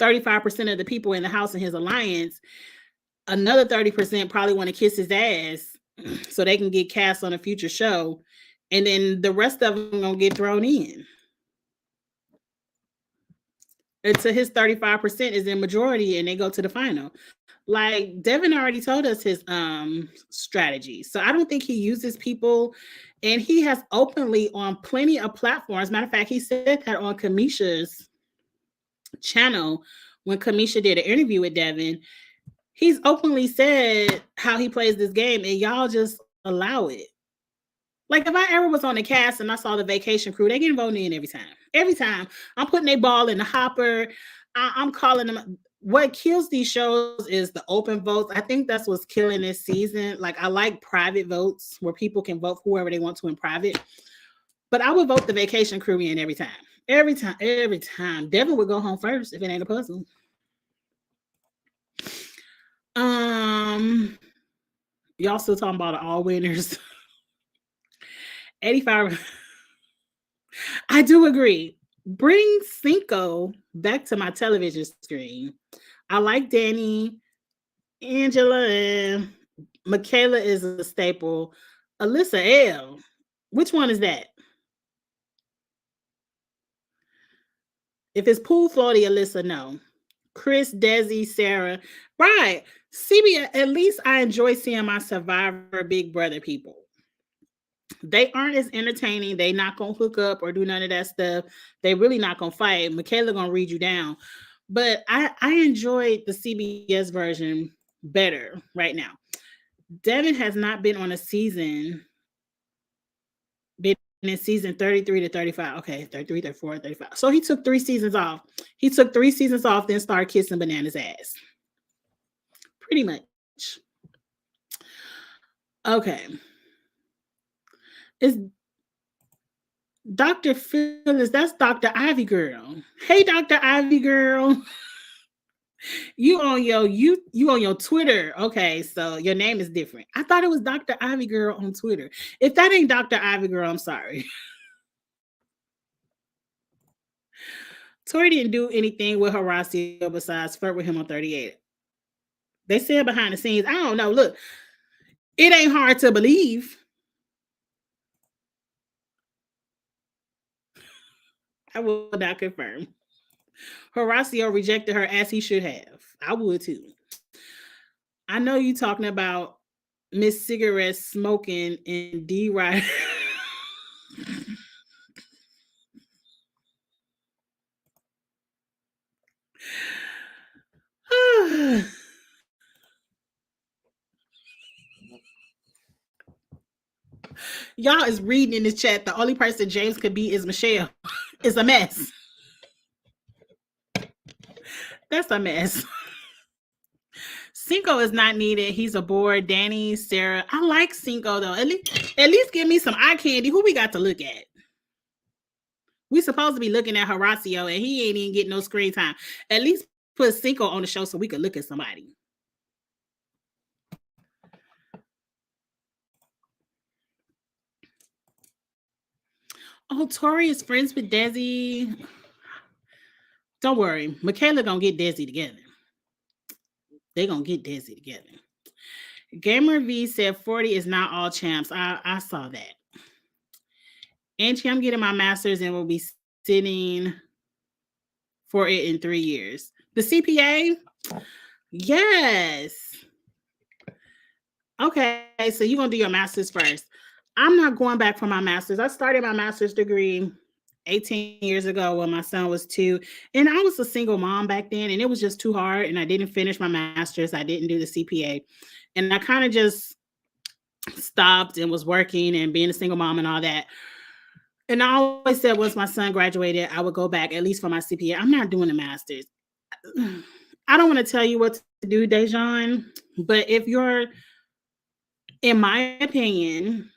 35% of the people in the house in his alliance. Another 30% probably want to kiss his ass so they can get cast on a future show. And then the rest of them gonna get thrown in. Until his 35% is in majority and they go to the final. Like Devin already told us his strategy. So I don't think he uses people, and he has openly on plenty of platforms. Matter of fact, he said that on Kamisha's channel when Kamisha did an interview with Devin. He's openly said how he plays this game, and y'all just allow it. Like if I ever was on the cast and I saw the vacation crew, they get voted in every time. Every time I'm putting a ball in the hopper, I'm calling them. What kills these shows is the open votes. I think that's what's killing this season. Like I like private votes where people can vote whoever they want to in private. But I would vote the vacation crew in every time. Every time. Devin would go home first if it ain't a puzzle. Y'all still talking about all winners. 85. I do agree. Bring Cinco back to my television screen. I like Danny, Angela, and Michaela is a staple. Alyssa L. Which one is that? If it's Pool Floaty, Alyssa, no. Chris, Desi, Sarah. Right. CB, at least I enjoy seeing my Survivor Big Brother people. They aren't as entertaining. They not gonna hook up or do none of that stuff. They really not gonna fight. Michaela gonna read you down. But I enjoyed the CBS version better right now. Devin has not been on a season, been in season 33 to 35. Okay, 33, 34, 35. So he took 3 seasons off. He took 3 seasons off, then started kissing Banana's ass. Pretty much. Okay. Is Dr. Phyllis, that's Dr. Ivy Girl. Hey, Dr. Ivy Girl. You on your Twitter. Okay, so your name is different. I thought it was Dr. Ivy Girl on Twitter. If that ain't Dr. Ivy Girl, I'm sorry. Tori didn't do anything with Horacio besides flirt with him on 38. They said behind the scenes. I don't know. Look, it ain't hard to believe. I will not confirm. Horacio rejected her as he should have. I would too. I know you talking about Miss Cigarette smoking and D Rider. Y'all is reading in the chat. The only person James could be is Michelle. It's a mess. That's a mess. Cinco is not needed. He's a bore. Danny, Sarah. I like Cinco though. At least give me some eye candy. Who we got to look at? We supposed to be looking at Horacio and he ain't even getting no screen time. At least put Cinco on the show so we could look at somebody. Oh, Tori is friends with Desi. Don't worry. Michaela gonna get Desi together. They gonna get Desi together. Gamer V said 40 is not all champs. I saw that. Angie, I'm getting my master's and will be sitting for it in 3 years. The CPA? Yes. Okay, so you're gonna do your master's first. I'm not going back for my master's. I started my master's degree 18 years ago when my son was 2. And I was a single mom back then, and it was just too hard. And I didn't finish my master's. I didn't do the CPA. And I kind of just stopped and was working and being a single mom and all that. And I always said once my son graduated, I would go back at least for my CPA. I'm not doing the master's. I don't want to tell you what to do, Dejan, but if you're, in my opinion,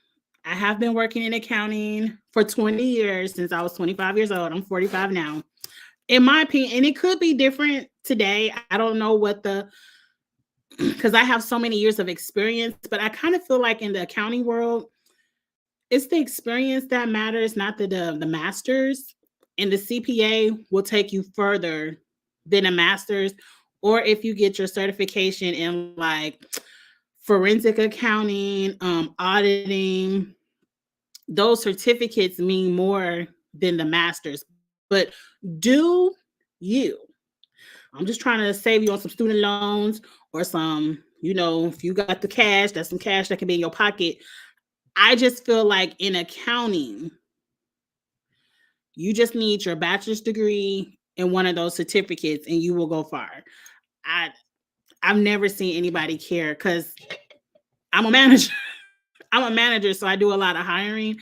I have been working in accounting for 20 years since I was 25 years old. I'm 45 now. In my opinion, and it could be different today. I don't know because I have so many years of experience, but I kind of feel like in the accounting world, it's the experience that matters, not the masters. And the CPA will take you further than a master's, or if you get your certification in like forensic accounting, auditing, those certificates mean more than the masters. But do you? I'm just trying to save you on some student loans or some, if you got the cash, that's some cash that can be in your pocket. I just feel like in accounting, you just need your bachelor's degree and one of those certificates and you will go far. I've never seen anybody care because I'm a manager. I'm a manager, so I do a lot of hiring.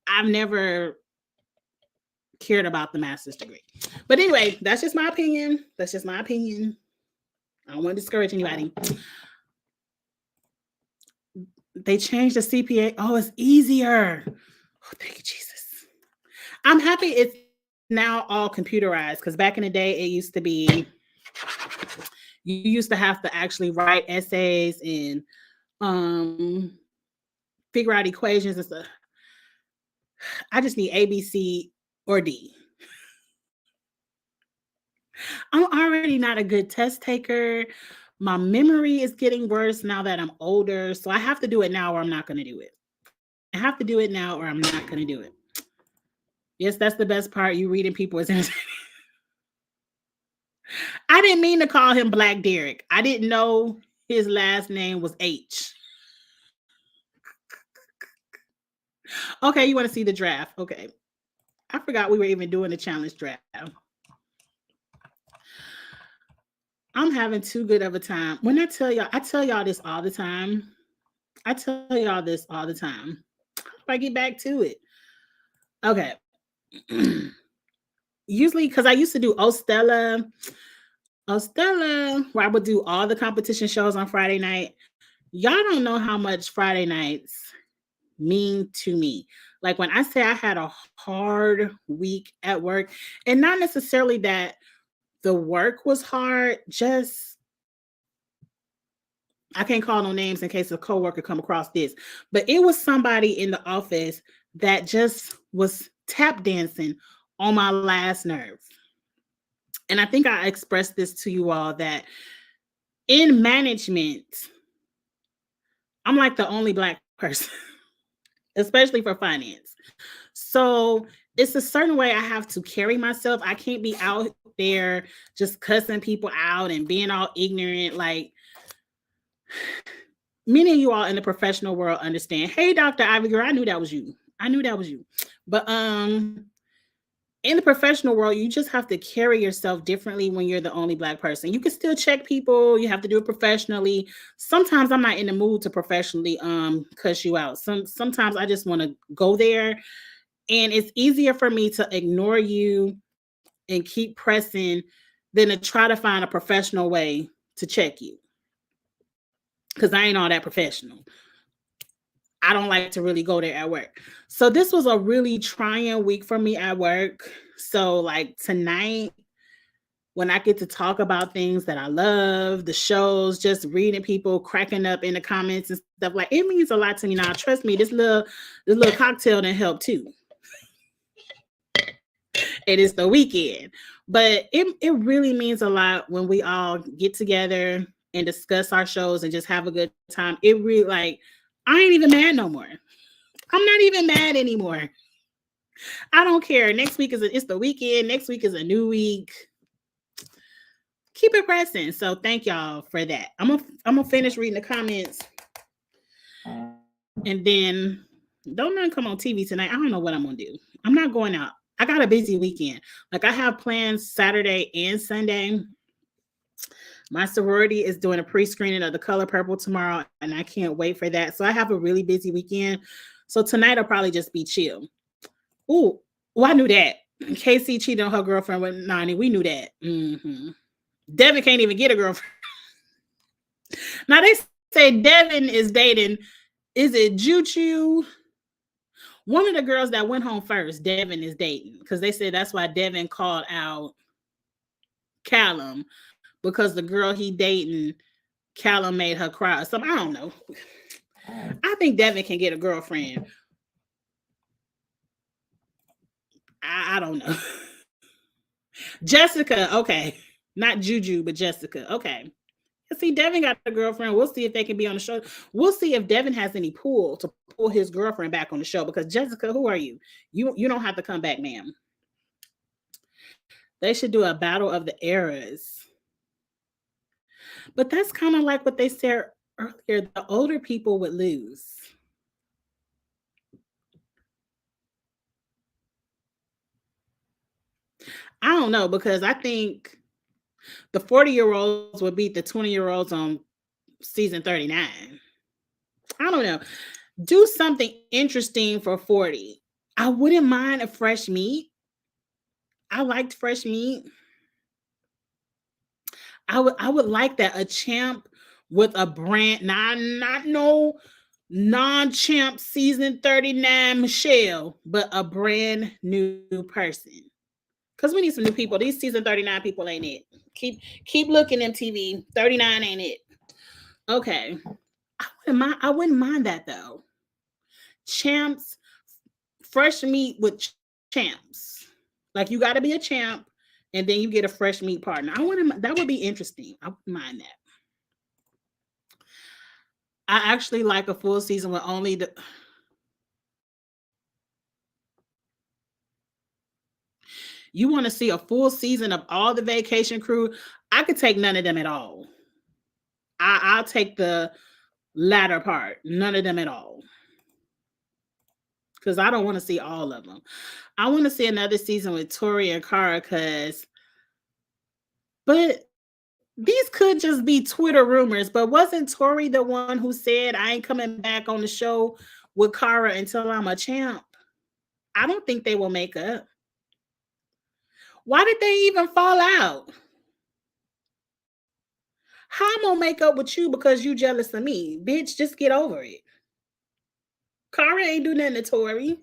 I've never cared about the master's degree. But anyway, that's just my opinion. I don't want to discourage anybody. They changed the CPA. Oh, it's easier. Oh, thank you, Jesus. I'm happy it's now all computerized because back in the day, it used to be, you used to have to actually write essays and figure out equations and stuff. I just need A, B, C, or D. I'm already not a good test taker. My memory is getting worse now that I'm older. So I have to do it now or I'm not going to do it. I have to do it now or I'm not going to do it. Yes, that's the best part. You reading people is entertaining. I didn't mean to call him Black Derek. I didn't know his last name was H. Okay, you want to see the draft? Okay. I forgot we were even doing the challenge draft. I'm having too good of a time. When I tell y'all this all the time. How do I get back to it? Okay. Usually, because I used to do Ostella, where I would do all the competition shows on Friday night. Y'all don't know how much Friday nights mean to me. Like when I say I had a hard week at work, and not necessarily that the work was hard. Just I can't call no names in case a coworker come across this, but it was somebody in the office that just was tap dancing on my last nerve. And I think I expressed this to you all that in management, I'm like the only black person, especially for finance. So it's a certain way I have to carry myself. I can't be out there just cussing people out and being all ignorant. Like many of you all in the professional world understand. Hey, Dr. Ivy girl, I knew that was you. I knew that was you. But in the professional world, you just have to carry yourself differently when you're the only black person. You can still check people. You have to do it professionally. Sometimes I'm not in the mood to professionally cuss you out. Sometimes I just want to go there, and it's easier for me to ignore you and keep pressing than to try to find a professional way to check you, because I ain't all that professional. I don't like to really go there at work. So this was a really trying week for me at work. So like tonight, when I get to talk about things that I love, the shows, just reading people cracking up in the comments and stuff, like it means a lot to me now. Trust me, this little cocktail didn't help too. It is the weekend. But it really means a lot when we all get together and discuss our shows and just have a good time. It really like I ain't even mad no more. I'm not even mad anymore. I don't care. Next week it's the weekend. Next week is a new week. Keep it pressing. So thank y'all for that. I'm gonna finish reading the comments, and then don't none come on TV tonight. I don't know what I'm gonna do. I'm not going out. I got a busy weekend. Like I have plans Saturday and Sunday. My sorority is doing a pre-screening of The Color Purple tomorrow, and I can't wait for that. So I have a really busy weekend. So tonight I'll probably just be chill. Ooh, well, I knew that. Casey cheated on her girlfriend with Nani. We knew that. Devin can't even get a girlfriend. Now they say Devin is dating. Is it Juju? One of the girls that went home first, Devin is dating, because they said that's why Devin called out Callum, because the girl he dating, Callum made her cry. So I don't know. I think Devin can get a girlfriend. I don't know. Jessica, okay. Not Juju, but Jessica. Okay. See, Devin got a girlfriend. We'll see if they can be on the show. We'll see if Devin has any pull to pull his girlfriend back on the show. Because Jessica, who are you? You don't have to come back, ma'am. They should do a battle of the eras. But that's kind of like what they said earlier. The older people would lose. I don't know, because I think the 40-year-olds would beat the 20-year-olds on season 39. I don't know. Do something interesting for 40. I wouldn't mind a fresh meat. I liked fresh meat. I would like that. A champ with a brand, not no non-champ season 39 Michelle, but a brand new person. Because we need some new people. These season 39 people ain't it. Keep looking, MTV. 39 ain't it. Okay. I wouldn't mind that though. Champs, fresh meat with champs. Like you got to be a champ, and then you get a fresh meat partner. I wouldn't. That would be interesting. I wouldn't mind that. I actually like a full season with only the. You want to see a full season of all the vacation crew? I could take none of them at all. I'll take the latter part. None of them at all. Because I don't want to see all of them. I want to see another season with Tori and Cara, but these could just be Twitter rumors. But wasn't Tori the one who said I ain't coming back on the show with Cara until I'm a champ? I don't think they will make up. Why did they even fall out? How I'm gonna make up with you because you jealous of me? Bitch, just get over it. Cara ain't do nothing to Tori.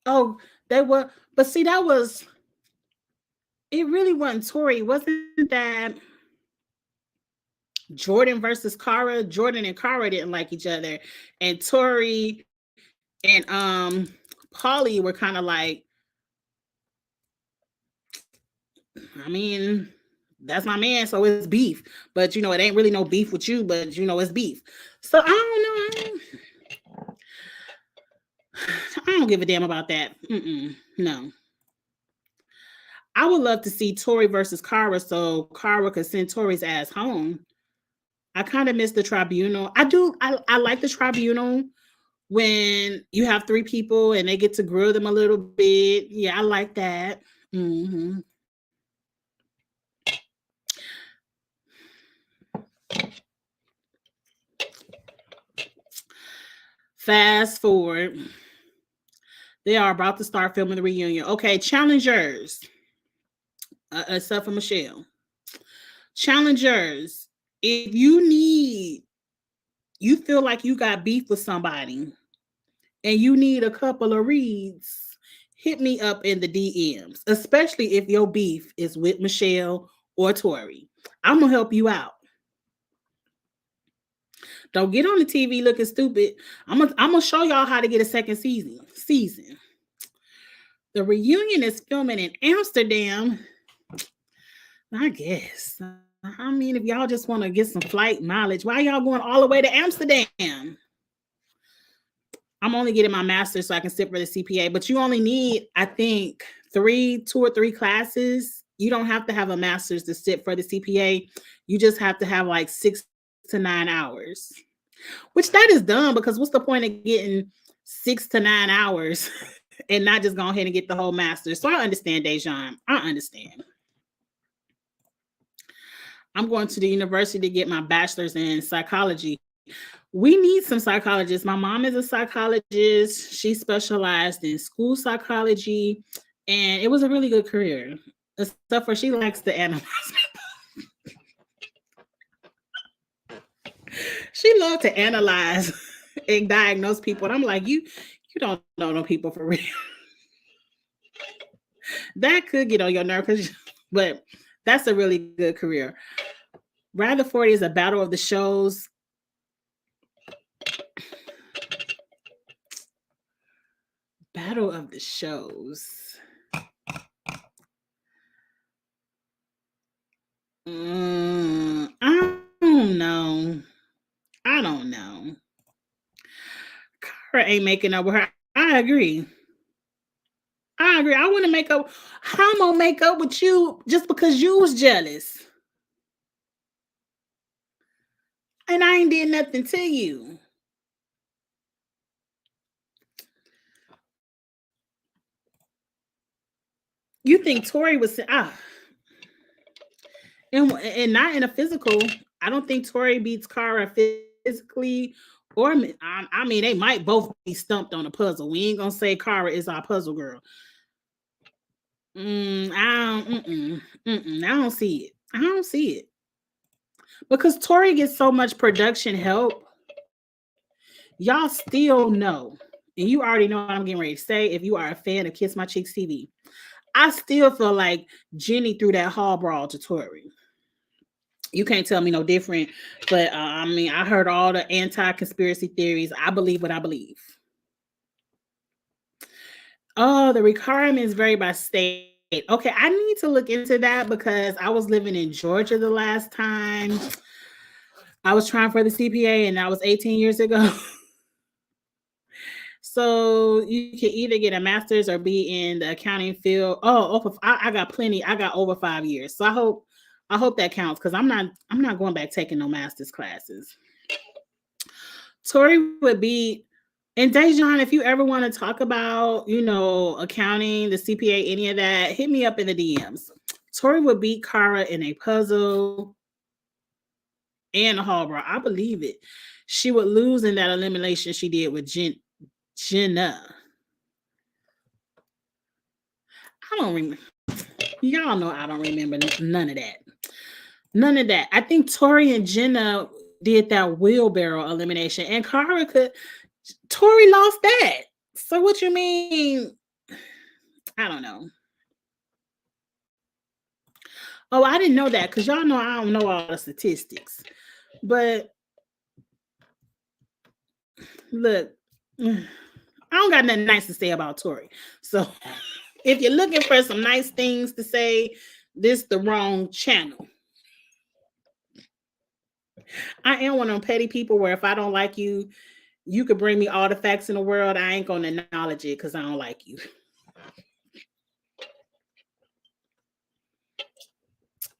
Oh, they were, but see, that was It really wasn't Tori. Wasn't that Jordan versus Kara? Jordan and Kara didn't like each other, and Tori and Polly were kind of like, I mean, that's my man, so it's beef. But it ain't really no beef with you, but it's beef. So I don't know. I don't give a damn about that. No. I would love to see Tori versus Kara so Kara could send Tori's ass home. I kind of miss the tribunal. I do. I like the tribunal when you have three people and they get to grill them a little bit. Yeah, I like that. hmm Fast forward. They are about to start filming the reunion. Okay, challengers. Except for Michelle. Challengers. If you feel like you got beef with somebody and you need a couple of reads, hit me up in the DMs, especially if your beef is with Michelle or Tori. I'm gonna help you out. Don't get on the TV looking stupid. I'm gonna show y'all how to get a second season. The reunion is filming in Amsterdam. I guess. I mean, if y'all just want to get some flight mileage, why y'all going all the way to Amsterdam? I'm only getting my master's so I can sit for the CPA, but you only need, I think, two or three classes. You don't have to have a master's to sit for the CPA. You just have to have like 6 to 9 hours, which that is dumb because what's the point of getting 6 to 9 hours and not just go ahead and get the whole master's? So I understand, Dejan. I understand. I'm going to the university to get my bachelor's in psychology. We need some psychologists. My mom is a psychologist. She specialized in school psychology, and it was a really good career. Except for she likes to analyze. She loves to analyze and diagnose people. And I'm like, you don't know no people for real. That could get on your nerve, but that's a really good career. Rather 40 is a battle of the shows. Battle of the shows. I don't know. I don't know. Kara ain't making up with her. I agree. I want to make up. How am I gonna make up with you just because you was jealous? And I ain't did nothing to you. You think Tori was and not in a physical. I don't think Tori beats Kara physically, or I mean they might both be stumped on a puzzle. We ain't gonna say Kara is our puzzle girl. I don't see it. I don't see it because Tori gets so much production help. Y'all still know, and you already know what I'm getting ready to say. If you are a fan of Kiss My Cheeks TV, I still feel like Jenny threw that hall brawl to Tori. You can't tell me no different, but I mean, I heard all the anti-conspiracy theories. I believe what I believe. Oh, the requirements vary by state. Okay, I need to look into that because I was living in Georgia the last time I was trying for the CPA, and that was 18 years ago. So you can either get a master's or be in the accounting field. I got plenty. I got over 5 years. So I hope that counts because I'm not going back taking no master's classes. Tori would be, and Dejan, if you ever want to talk about, accounting, the CPA, any of that, hit me up in the DMs. Tori would beat Kara in a puzzle and a hall brawl. I believe it. She would lose in that elimination she did with Jenna. I don't remember. Y'all know I don't remember none of that. None of that. I think Tori and Jenna did that wheelbarrow elimination, and Tori lost that. So what you mean? I don't know. Oh, I didn't know that because y'all know I don't know all the statistics. But look, I don't got nothing nice to say about Tori. So if you're looking for some nice things to say, this the wrong channel. I am one of them petty people where if I don't like you, you could bring me all the facts in the world. I ain't gonna acknowledge it because I don't like you.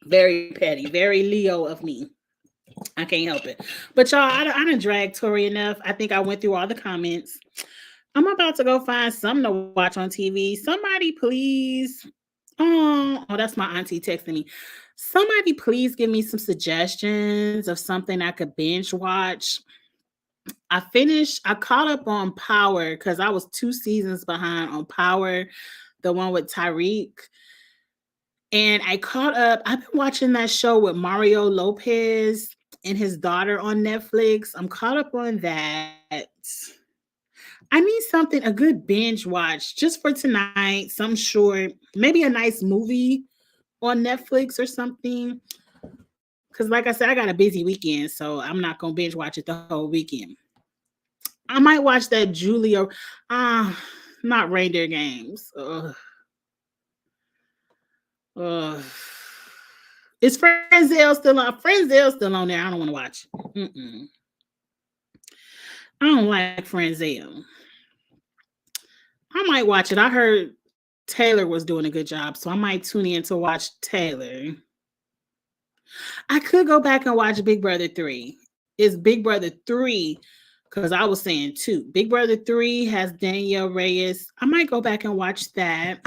Very petty, very Leo of me. I can't help it. But y'all, I done dragged Tori enough. I think I went through all the comments. I'm about to go find something to watch on TV. Somebody please. Oh, that's my auntie texting me. Somebody please give me some suggestions of something I could binge watch. I caught up on Power because I was 2 seasons behind on Power, the one with Tyreek. And I caught up. I've been watching that show with Mario Lopez and his daughter on Netflix. I'm caught up on that. I need something, a good binge watch just for tonight, some short, maybe a nice movie on Netflix or something. Because, like I said, I got a busy weekend, so I'm not going to binge watch it the whole weekend. I might watch that Julia, not Reindeer Games. Ugh. Is Frenzel still on? Frenzel still on there. I don't want to watch. I don't like Frenzel. I might watch it. I heard Taylor was doing a good job, so I might tune in to watch Taylor. I could go back and watch Big Brother 3. It's Big Brother 3 because I was saying 2. Big Brother 3 has Danielle Reyes. I might go back and watch that.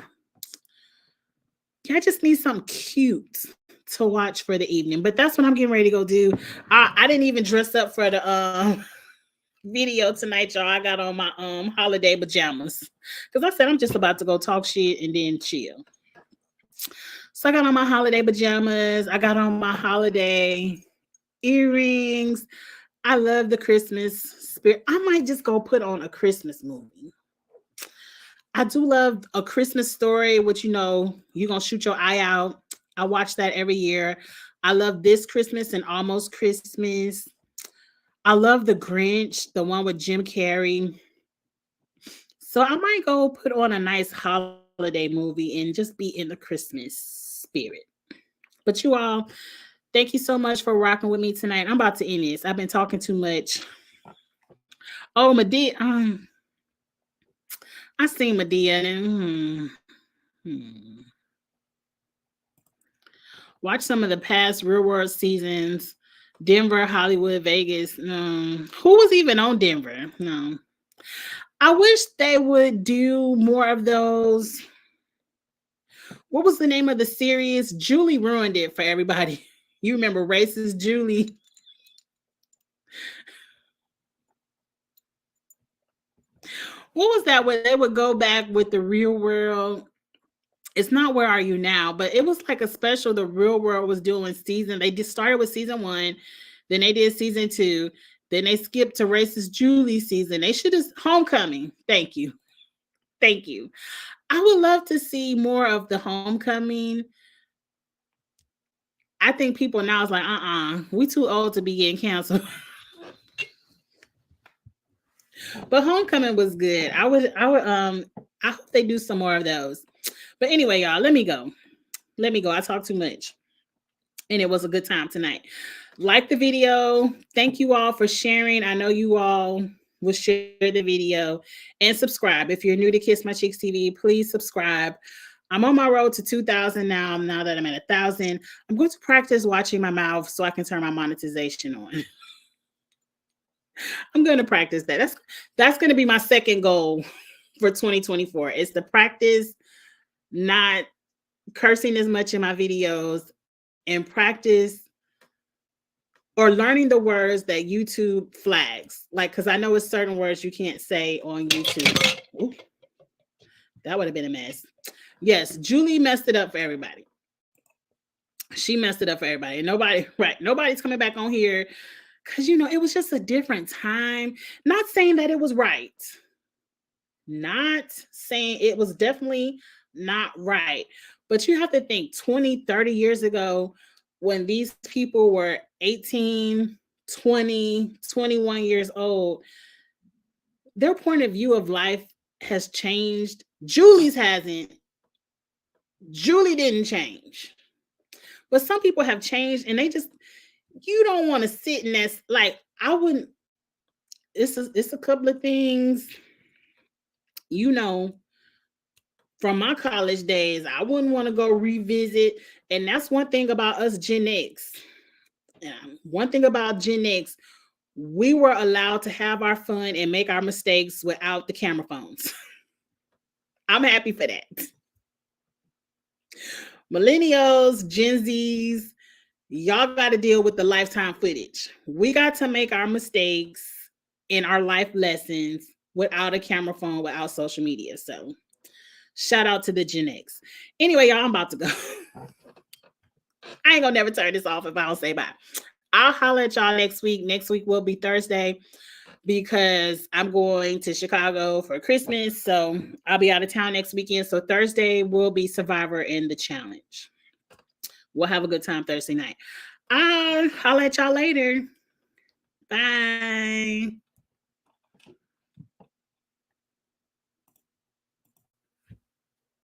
I just need something cute to watch for the evening, but that's what I'm getting ready to go do. I didn't even dress up for the video tonight, y'all. I got on my holiday pajamas because I said I'm just about to go talk shit and then chill. So I got on my holiday pajamas. I got on my holiday earrings. I love the Christmas spirit. I might just go put on a Christmas movie. I do love A Christmas Story, which you're gonna shoot your eye out. I watch that every year. I love This Christmas and Almost Christmas. I love The Grinch, the one with Jim Carrey. So I might go put on a nice holiday movie and just be in the Christmas spirit. But you all, thank you so much for rocking with me tonight. I'm about to end this. I've been talking too much. Oh, Medea. I seen Medea and watch some of the past Real World seasons. Denver, Hollywood, Vegas. No. Who was even on Denver? No. I wish they would do more of those. What was the name of the series? Julie ruined it for everybody. You remember Racist Julie? What was that where they would go back with the Real World? It's not Where Are You Now, but it was like a special the Real World was doing season. They just started with season 1, then they did season 2, then they skipped to Racist Julie season. They should have Homecoming. Thank you. Thank you. I would love to see more of the Homecoming. I think people now is like, we too old to be getting canceled. But Homecoming was good. I hope they do some more of those. But anyway, y'all, let me go. I talked too much. And it was a good time tonight. Like the video. Thank you all for sharing. I know you all will share the video and subscribe. If you're new to Kiss My Cheeks TV, please subscribe. I'm on my road to 2,000 now. Now that I'm at 1,000, I'm going to practice watching my mouth so I can turn my monetization on. I'm going to practice that. That's going to be my second goal for 2024. It's to practice not cursing as much in my videos and practice or learning the words that YouTube flags. Like, because I know it's certain words you can't say on YouTube. Ooh, that would have been a mess. Yes, Julie messed it up for everybody. She messed it up for everybody. Nobody's coming back on here because, it was just a different time. Not saying that it was right. Not saying it was definitely not right. But you have to think 20, 30 years ago, when these people were 18, 20, 21 years old, their point of view of life has changed. Julie's hasn't. Julie didn't change. But some people have changed and you don't want to sit in that. Like, I wouldn't, it's a couple of things, you know, from my college days, I wouldn't want to go revisit. And that's one thing about us Gen X. One thing about Gen X, we were allowed to have our fun and make our mistakes without the camera phones. I'm happy for that. Millennials, Gen Zs, y'all got to deal with the lifetime footage. We got to make our mistakes in our life lessons without a camera phone, without social media. So shout out to the Gen X. Anyway, y'all, I'm about to go. I ain't gonna never turn this off if I don't say bye. I'll holler at y'all next week. Next week will be Thursday because I'm going to Chicago for Christmas. So I'll be out of town next weekend. So Thursday will be Survivor and the challenge. We'll have a good time Thursday night. I'll holler at y'all later.